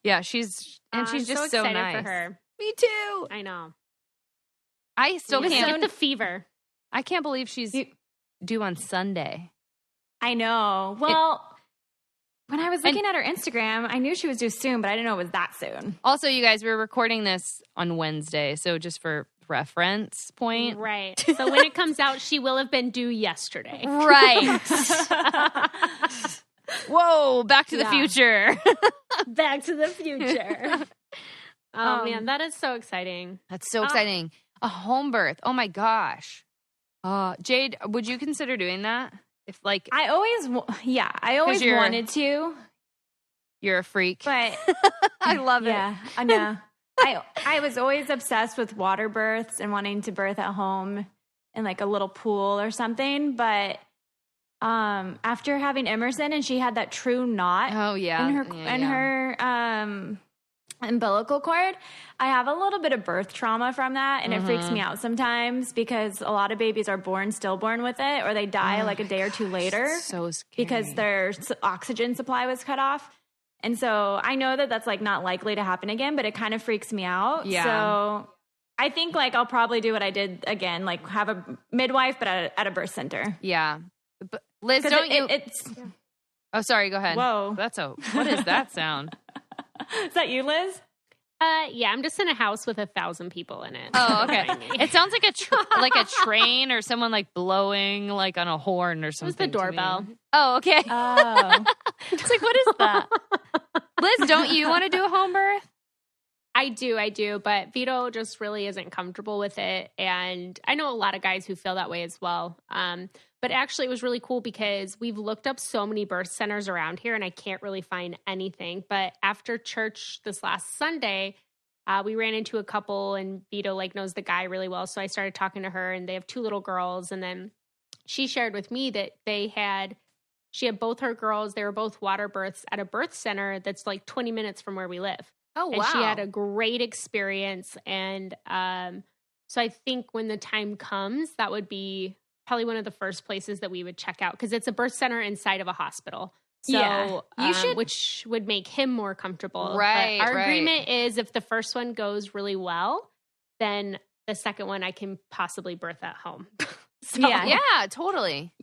Yeah, she's I'm just so excited nice. for her. Me too. I know. I still You just can't. get the fever. I can't believe she's due on Sunday. I know. Well, when I was looking at her Instagram, I knew she was due soon, but I didn't know it was that soon. Also, you guys, we're recording this on Wednesday, so just for reference point. Right. So when it comes out, she will have been due yesterday. Right. Whoa, Back to the Yeah. Future. Back to the future. Oh, man, that is so exciting. That's so exciting. A home birth. Oh my gosh. Jade, would you consider doing that? If like I always you're- wanted to, you're a freak. but I love yeah, I know. I was always obsessed with water births and wanting to birth at home in like a little pool or something. But after having Emerson and she had that true knot Oh yeah. in her umbilical cord, I have a little bit of birth trauma from that, and it freaks me out sometimes because a lot of babies are born stillborn with it, or they die like a day or two later So scary. because their oxygen supply was cut off. And so I know that that's like not likely to happen again, but it kind of freaks me out. Yeah. So I think like I'll probably do what I did again, like have a midwife, but at a birth center. Yeah. But Liz, 'Cause don't you it's Oh, sorry, go ahead. whoa. What is that sound? Is that you, Liz? Yeah, I'm just in a house with 1,000 people in it. Oh, okay. Behind me. It sounds like like a train or someone like blowing like on a horn or It was something. the to me. doorbell. Oh, okay. Oh. It's like, what is that? Liz, don't you want to do a home birth? I do, but Vito just really isn't comfortable with it. And I know a lot of guys who feel that way as well. But actually, it was really cool because we've looked up so many birth centers around here and I can't really find anything. But after church this last Sunday, we ran into a couple and Vito like knows the guy really well. So I started talking to her and they have 2 little girls. And then she shared with me that she had both her girls. They were both water births at a birth center that's like 20 minutes from where we live. Oh, And she had a great experience. And So I think when the time comes, that would be probably one of the first places that we would check out because it's a birth center inside of a hospital. So, you should, which would make him more comfortable. Right. But our agreement is if the first one goes really well, then the second one I can possibly birth at home. So, Yeah, totally.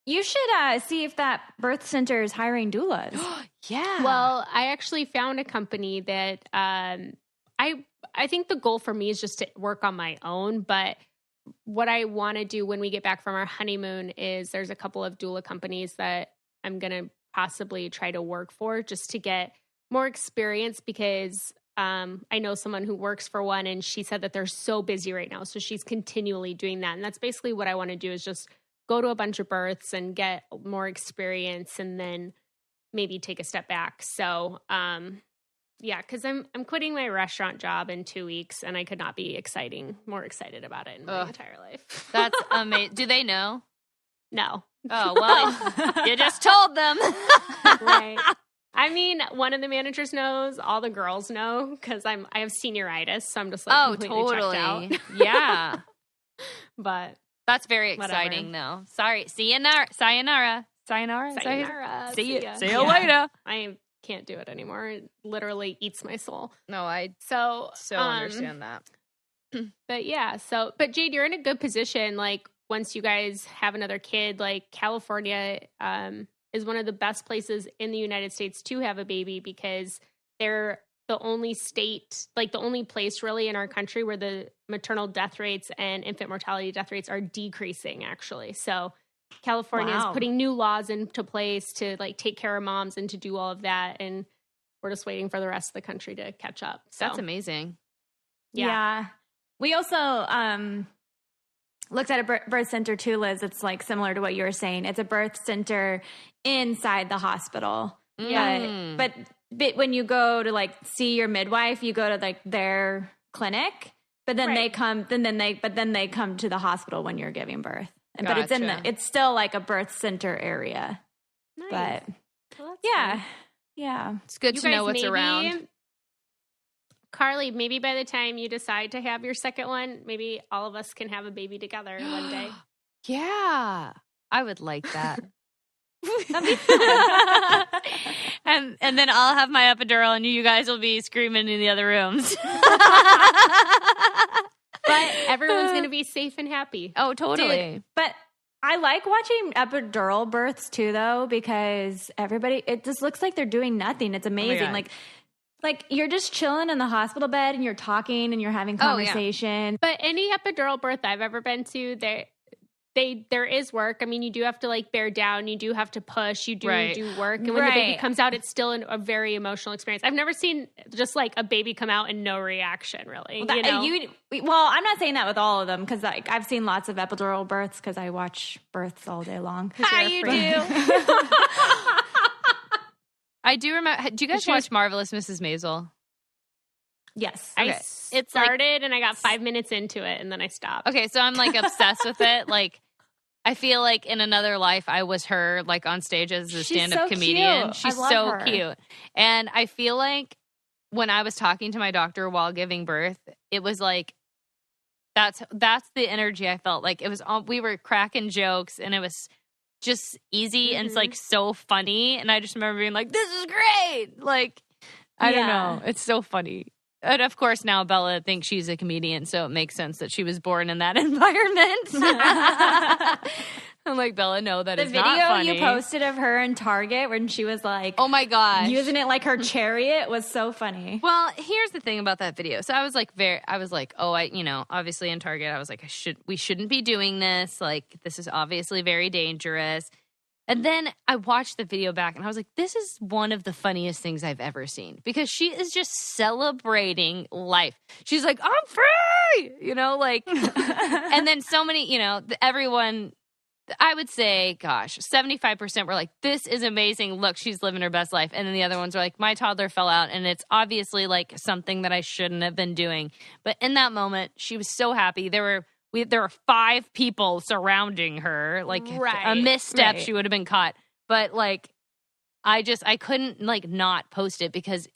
You should see if that birth center is hiring doulas. Yeah. Well, I actually found a company that I think the goal for me is just to work on my own. But what I want to do when we get back from our honeymoon is there's a couple of doula companies that I'm going to possibly try to work for just to get more experience because I know someone who works for one and she said that they're so busy right now. So she's continually doing that. And that's basically what I want to do is just go to a bunch of births and get more experience and then maybe take a step back. So, yeah, because I'm quitting my restaurant job in 2 weeks and I could not be more excited about it in my entire life. That's amazing. Do they know? No. Oh, well, you just told them. Right. I mean, one of the managers knows, all the girls know because I have senioritis, so I'm just like completely checked out. Yeah. But that's very exciting though. Sorry. Sayonara. Sayonara. sayonara. See you Yeah. later. I can't do it anymore. It literally eats my soul. No, I so understand that. But yeah, but Jade, you're in a good position. Like once you guys have another kid, like California is one of the best places in the United States to have a baby because they're the only state, like the only place really in our country where the maternal death rates and infant mortality death rates are decreasing actually. So California is putting new laws into place to like take care of moms and to do all of that. And we're just waiting for the rest of the country to catch up. So that's amazing. Yeah. We also looked at a birth center too, Liz. It's like similar to what you were saying. It's a birth center inside the hospital. But when you go to like see your midwife, you go to like their clinic, but then they come to the hospital when you're giving birth. But it's still like a birth center area. Nice. But yeah. It's good to know what's around. Carly, maybe by the time you decide to have your second one, maybe all of us can have a baby together one day. Yeah. I would like that. and then I'll have my epidural and you guys will be screaming in the other rooms. But everyone's going to be safe and happy. Oh, totally. Dude, but I like watching epidural births too, though, because it just looks like they're doing nothing. It's amazing. Like you're just chilling in the hospital bed and you're talking and you're having conversation. But any epidural birth I've ever been to, there is work. I mean, you do have to like bear down. You do have to push. You do do work. And when the baby comes out, it's still a very emotional experience. I've never seen just like a baby come out and no reaction, really. Well, I'm not saying that with all of them because I've seen lots of epidural births because I watch births all day long. How you do? I do remember. Do you guys watch Marvelous Mrs. Maisel? Yes. Okay. It started and I got 5 minutes into it and then I stopped. Okay, so I'm like obsessed with it. Like, I feel like in another life I was her, like on stage as a stand-up comedian. Cute. She's so cute. And I feel like when I was talking to my doctor while giving birth, it was like, that's the energy I felt. Like it was, we were cracking jokes and it was just easy and it's like so funny. And I just remember being like, this is great. Like, I don't know. It's so funny. And of course, now Bella thinks she's a comedian, so it makes sense that she was born in that environment. I'm like, Bella, no, that is not funny. The video you posted of her in Target when she was like, oh my gosh, using it like her chariot was so funny. Well, here's the thing about that video. So I was like, obviously in Target, I was like, we shouldn't be doing this. Like, this is obviously very dangerous. And then I watched the video back and I was like, this is one of the funniest things I've ever seen because she is just celebrating life. She's like, I'm free, and then so many, everyone, I would say, gosh, 75% were like, this is amazing. Look, she's living her best life. And then the other ones were like, my toddler fell out and it's obviously like something that I shouldn't have been doing. But in that moment, she was so happy. There were 5 people surrounding her. Like a misstep, she would have been caught. But like, I couldn't like not post it because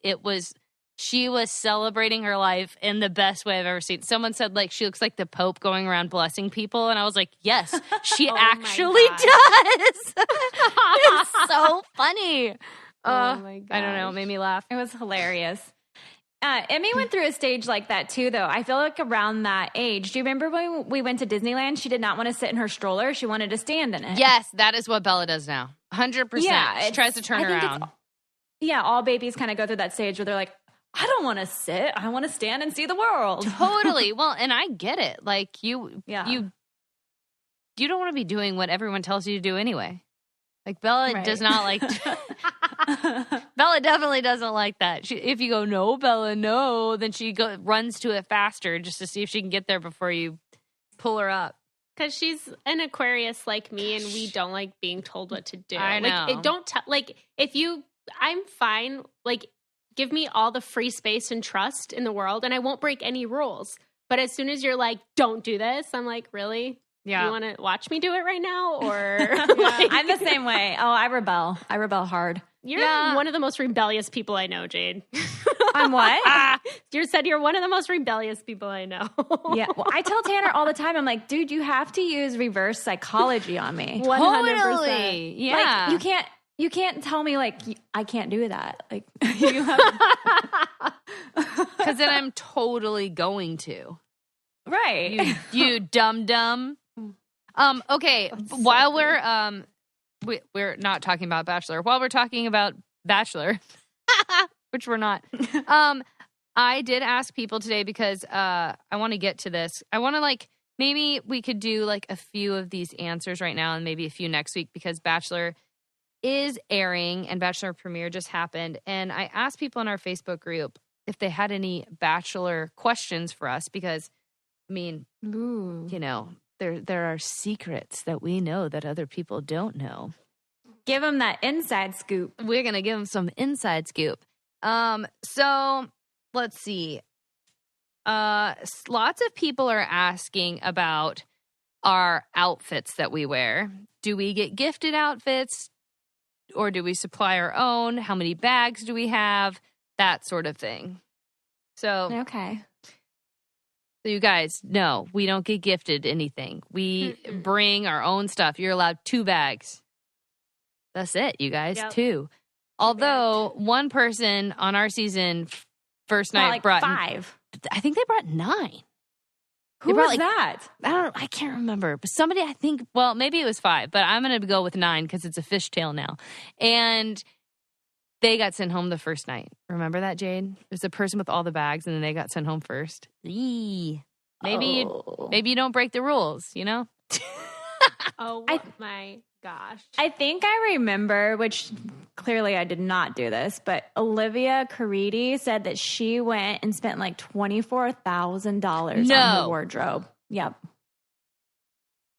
she was celebrating her life in the best way I've ever seen. Someone said, like, she looks like the Pope going around blessing people. And I was like, yes, she actually does. It's so funny. Oh my God. I don't know. It made me laugh. It was hilarious. Emmy went through a stage like that too, though. I feel like around that age. Do you remember when we went to Disneyland? She did not want to sit in her stroller. She wanted to stand in it. Yes, that is what Bella does now. 100%. Yeah, she tries to turn around. Yeah, all babies kind of go through that stage where they're like, I don't want to sit. I want to stand and see the world. Totally. Well, and I get it. Like you don't want to be doing what everyone tells you to do anyway. Like Bella does not like. Bella definitely doesn't like that. If you go, no, Bella, no, then she runs to it faster just to see if she can get there before you pull her up. Because she's an Aquarius like me, and we don't like being told what to do. I know. I'm fine. Like, give me all the free space and trust in the world, and I won't break any rules. But as soon as you're like, don't do this, I'm like, really? Yeah. You want to watch me do it right now? Or I'm the same way. Oh, I rebel. I rebel hard. You're one of the most rebellious people I know, Jade. I'm what? You said you're one of the most rebellious people I know. Yeah. Well, I tell Tanner all the time, I'm like, dude, you have to use reverse psychology on me. 100%. Totally. Yeah. Like, you can't tell me, like, I can't do that. Like, you have because then I'm totally going to. Right. You dumb. Okay. While we're not talking about Bachelor. While we're talking about Bachelor, which we're not. I did ask people today because I want to get to this. I want to maybe we could do a few of these answers right now and maybe a few next week because Bachelor is airing and Bachelor premiere just happened. And I asked people in our Facebook group if they had any Bachelor questions for us because, I mean, there are secrets that we know that other people don't know. Give them that inside scoop. We're going to give them some inside scoop. So let's see. Lots of people are asking about our outfits that we wear. Do we get gifted outfits or do we supply our own? How many bags do we have? That sort of thing. So, okay. So you guys, no, we don't get gifted anything. We bring our own stuff. You're allowed 2 bags. That's it, you guys, 2. Although one person on our season first night brought 5. I think they brought 9. Who was that? I can't remember. But somebody, I think, well, maybe it was 5, but I'm going to go with 9 because it's a fishtail now. And they got sent home the first night. Remember that, Jade? It was the person with all the bags, and then they got sent home first. Maybe you don't break the rules, you know? Oh my gosh. I think I remember, which clearly I did not do this, but Olivia Caridi said that she went and spent $24,000 on her wardrobe. Yep.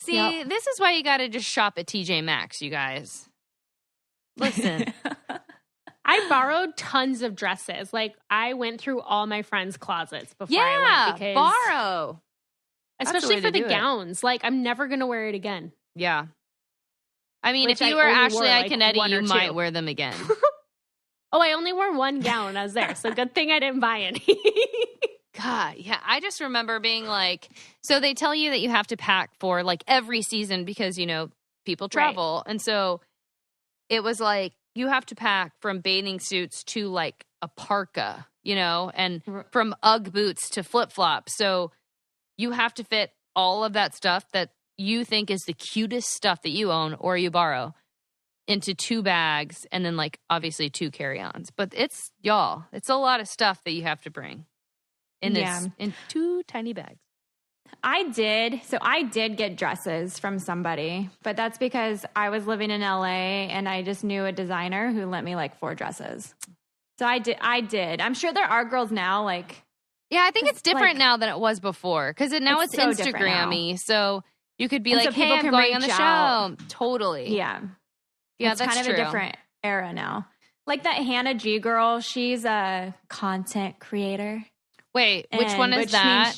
See, this is why you got to just shop at TJ Maxx, you guys. Listen. I borrowed tons of dresses. I went through all my friends' closets before I went. Because borrow. Especially for the gowns. I'm never going to wear it again. Yeah. I mean, if you were Ashley Iaconetti, you might wear them again. Oh, I only wore one gown when I was there, so good thing I didn't buy any. God, yeah. I just remember being so they tell you that you have to pack for every season because, people travel. Right. And so it was you have to pack from bathing suits to a parka, and from Ugg boots to flip-flops. So you have to fit all of that stuff that you think is the cutest stuff that you own or you borrow into 2 bags and then obviously 2 carry-ons. But it's a lot of stuff that you have to bring in in 2 tiny bags. I did get dresses from somebody, but that's because I was living in LA and I just knew a designer who lent me 4 dresses. So I did. I'm sure there are girls now yeah, I think it's different now than it was before because now it's so Instagram-y. So you could be hey, I'm going on the show. Totally. Yeah. Yeah, it's that's kind of a different era now. That Hannah G girl, she's a content creator. Wait, which one is that?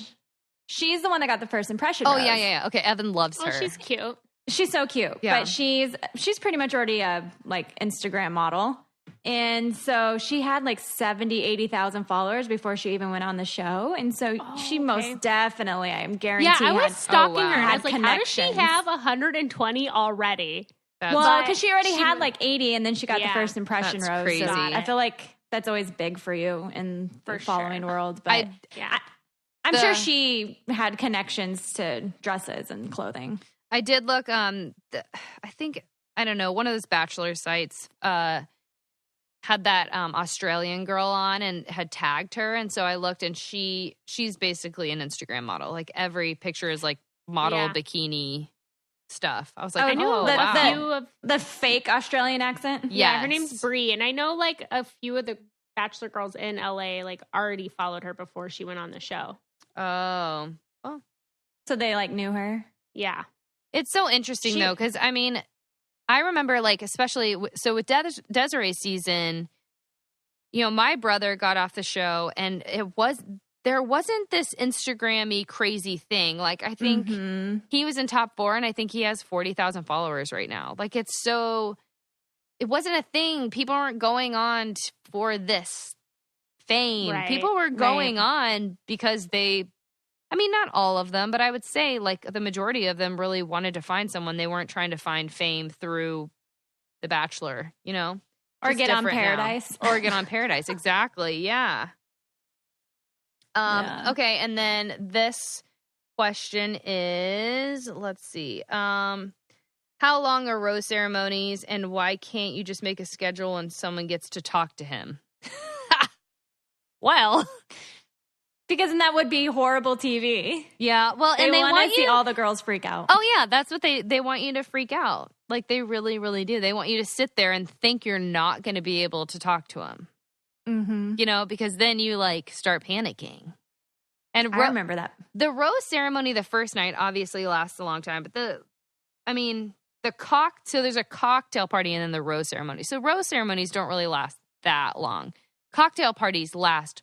She's the one that got the first impression. Oh, yeah. Okay, Evan loves her. Oh, she's cute. She's so cute. Yeah. But she's pretty much already a Instagram model. And so she had like 70, 80,000 followers before she even went on the show. And so she most definitely, I'm guaranteed. Yeah, I was stalking her. And I had was like, how does she have 120 already? Well, because she already had like 80 and then she got the first impression That's rose. crazy. So I feel like that's always big for you in the following world. But I'm sure she had connections to dresses and clothing. I did look, I think, I don't know, one of those Bachelor sites had that Australian girl on and had tagged her. And so I looked and she's basically an Instagram model. Like every picture is like model bikini stuff. I was like, wow. The fake Australian accent? Yeah, her name's Brie. And I know like a few of the Bachelor girls in LA like already followed her before she went on the show. Oh. So they like knew her? Yeah. It's so interesting though, because I mean, I remember like, especially, so with Desiree's season, you know, my brother got off the show and there wasn't this Instagram-y crazy thing. Like, I think he was in top 4 and I think he has 40,000 followers right now. Like, it wasn't a thing. People weren't going on for this fame. Right. People were going on because I mean, not all of them, but I would say like the majority of them really wanted to find someone. They weren't trying to find fame through The Bachelor, you know? Or get on Paradise. Or get on Paradise, exactly, yeah. Okay, and then this question is, let's see, how long are rose ceremonies and why can't you just make a schedule and someone gets to talk to him? Well... Because then that would be horrible TV. Yeah, well, and they want to see all the girls freak out. Oh, yeah, that's what they want you to freak out. Like, they really, really do. They want you to sit there and think you're not going to be able to talk to them. Mm-hmm. You know, because then you, like, start panicking. And I remember that. The rose ceremony the first night obviously lasts a long time. But so there's a cocktail party and then the rose ceremony. So rose ceremonies don't really last that long. Cocktail parties last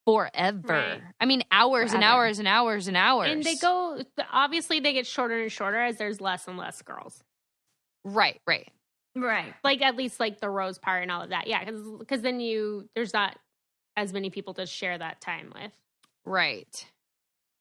forever. Right. I mean, hours and hours and hours and hours. And they get shorter and shorter as there's less and less girls. Right. Like at least like the rose part and all of that. Yeah, because then there's not as many people to share that time with. Right.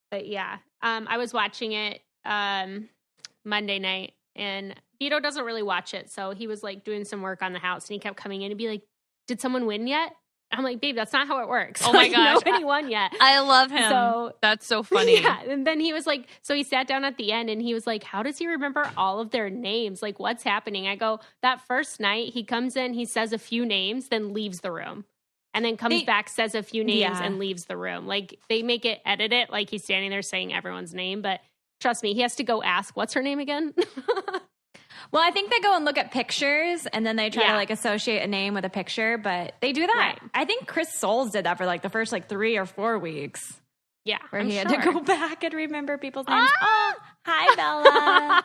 But yeah, I was watching it Monday night and Vito doesn't really watch it. So he was like doing some work on the house and he kept coming in and be like, did someone win yet? I'm like, babe, that's not how it works. Oh my gosh. Nobody won yet. I love him. So, that's so funny. Yeah. And then he was like, so he sat down at the end and he was like, how does he remember all of their names? Like, what's happening? I go, that first night, he comes in, he says a few names, then leaves the room. And then comes back, says a few names, and leaves the room. Like, they make it, edit it, like he's standing there saying everyone's name. But trust me, he has to go ask, what's her name again? Well, I think they go and look at pictures and then they try to like associate a name with a picture, but they do that. Right. I think Chris Soules did that for like the first like 3 or 4 weeks. Yeah. Where he had to go back and remember people's names. Oh, hi, Bella.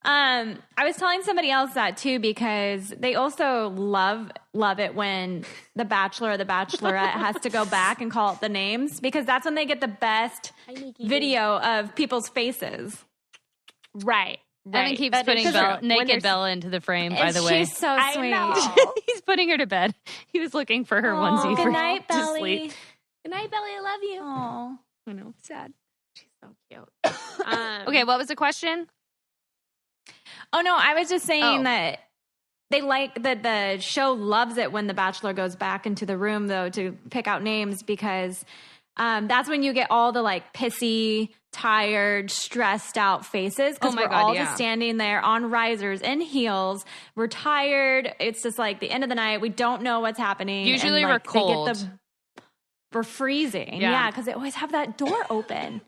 I was telling somebody else that too, because they also love it when the Bachelor or the Bachelorette has to go back and call out the names, because that's when they get the best video of people's faces. Right. Evan keeps putting naked Bella into the frame, by the way. She's so sweet. He's putting her to bed. He was looking for her onesie good night, to Belly. sleep. Good night, Belly. I love you. Oh, I know. Sad. She's so cute. Okay, what was the question? Oh, no, I was just saying that they like that the show loves it when the Bachelor goes back into the room, though, to pick out names, because that's when you get all the like pissy, tired, stressed out faces, because we're all just standing there on risers in heels. We're tired. It's just like the end of the night. We don't know what's happening. Usually and, like, we're cold. We're freezing. Yeah, because they always have that door open.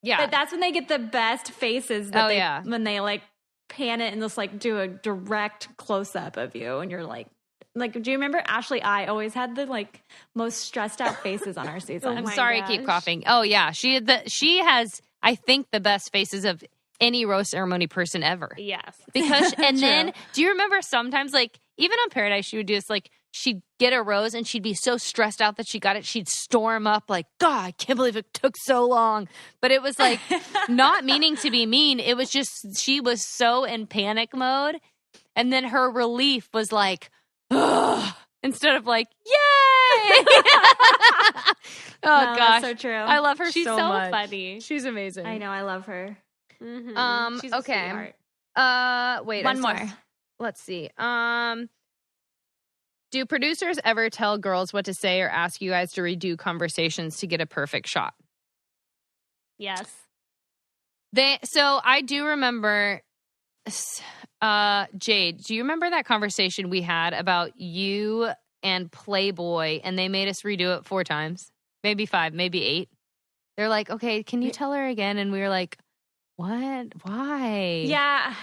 Yeah. But that's when they get the best faces when they like pan it and just like do a direct close up of you. And you're like, do you remember Ashley I always had the like most stressed out faces on our season? I'm sorry, I keep coughing. Oh yeah, she has I think the best faces of any rose ceremony person ever. Yes, because and then do you remember sometimes like even on Paradise she would do this, like she'd get a rose and she'd be so stressed out that she got it, she'd storm up like, God, I can't believe it took so long. But it was like not meaning to be mean. It was just she was so in panic mode, and then her relief was like, instead of like, yay! Gosh. That's so true. I love her She's so so much. funny. She's amazing. I know. I love her. Mm-hmm. She's a okay. sweetheart. Wait. One more. Let's see. Do producers ever tell girls what to say or ask you guys to redo conversations to get a perfect shot? Yes. So I do remember, Jade, do you remember that conversation we had about you and Playboy, and they made us redo it 4 times? Maybe 5, maybe 8. They're like, okay, can you tell her again? And we were like, what? Why? Yeah,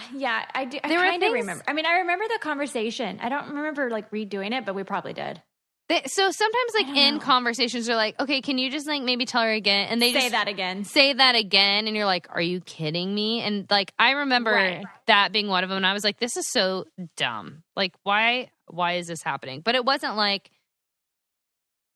I do. I There were kind of things- remember. I mean, I remember the conversation. I don't remember like redoing it, but we probably did. So sometimes, like, don't in know. conversations, they're like, okay, can you just, like, maybe tell her again? And they Say just that again. say that again, and you're like, are you kidding me? And, like, I remember Right. that being one of them, and I was like, this is so dumb. Like, why is this happening? But it wasn't like,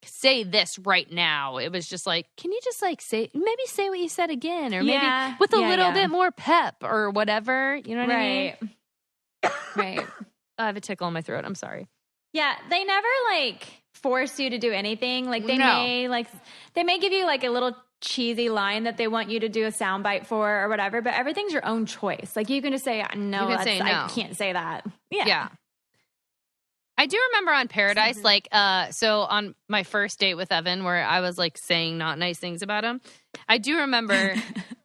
say this right now. It was just like, can you just, like, say what you said again, or maybe with a little bit more pep or whatever. You know what I mean? Right. I have a tickle in my throat. I'm sorry. Yeah, they never like force you to do anything. Like they No. may give you like a little cheesy line that they want you to do a soundbite for or whatever, but everything's your own choice. Like you can just say no, You can say no. I can't say that. Yeah. I do remember on Paradise, like, so on my first date with Evan, where I was like saying not nice things about him, I do remember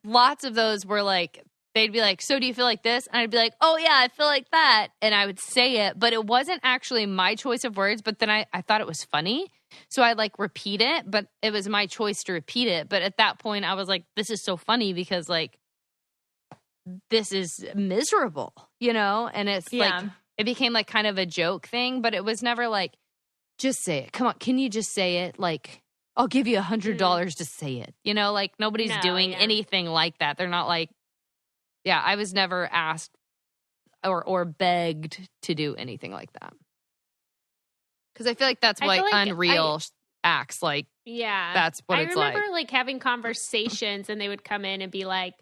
lots of those were like, they'd be like, so do you feel like this? And I'd be like, oh yeah, I feel like that. And I would say it, but it wasn't actually my choice of words, but then I thought it was funny. So I'd like repeat it, but it was my choice to repeat it. But at that point I was like, this is so funny because like, this is miserable, you know? And it's like, it became like kind of a joke thing, but it was never like, just say it. Come on. Can you just say it? Like, I'll give you $100 to say it. You know, like nobody's doing anything like that. They're not like, yeah, I was never asked or begged to do anything like that. Because I feel like that's what Unreal acts like. Yeah. That's what it's like. I remember like having conversations and they would come in and be like,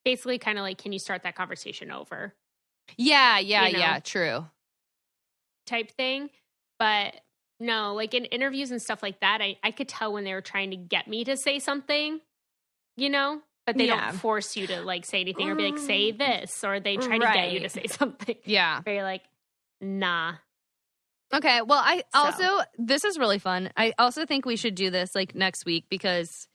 basically kind of like, can you start that conversation over? Yeah, true. Type thing. But no, like in interviews and stuff like that, I could tell when they were trying to get me to say something, you know? But they don't force you to like say anything or be like, say this, or they try to get you to say something. Yeah. Where you're like, nah. Okay. Well, this is really fun. I also think we should do this like next week because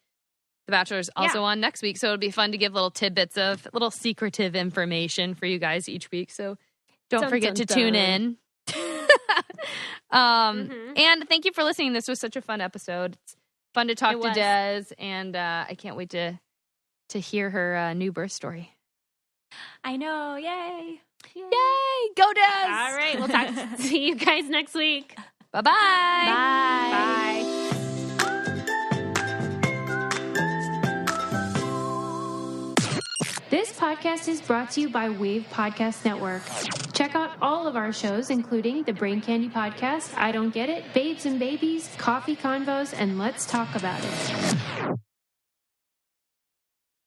The Bachelor's also on next week. So it'll be fun to give little tidbits of little secretive information for you guys each week. So don't forget to tune in. And thank you for listening. This was such a fun episode. It's fun to talk to Des, and I can't wait to hear her new birth story. I know. Yay. Yay. Go Des. All right. We'll see you guys next week. Bye-bye. Bye. This podcast is brought to you by Wave Podcast Network. Check out all of our shows, including the Brain Candy Podcast, I Don't Get It, Babes and Babies, Coffee Convos, and Let's Talk About It.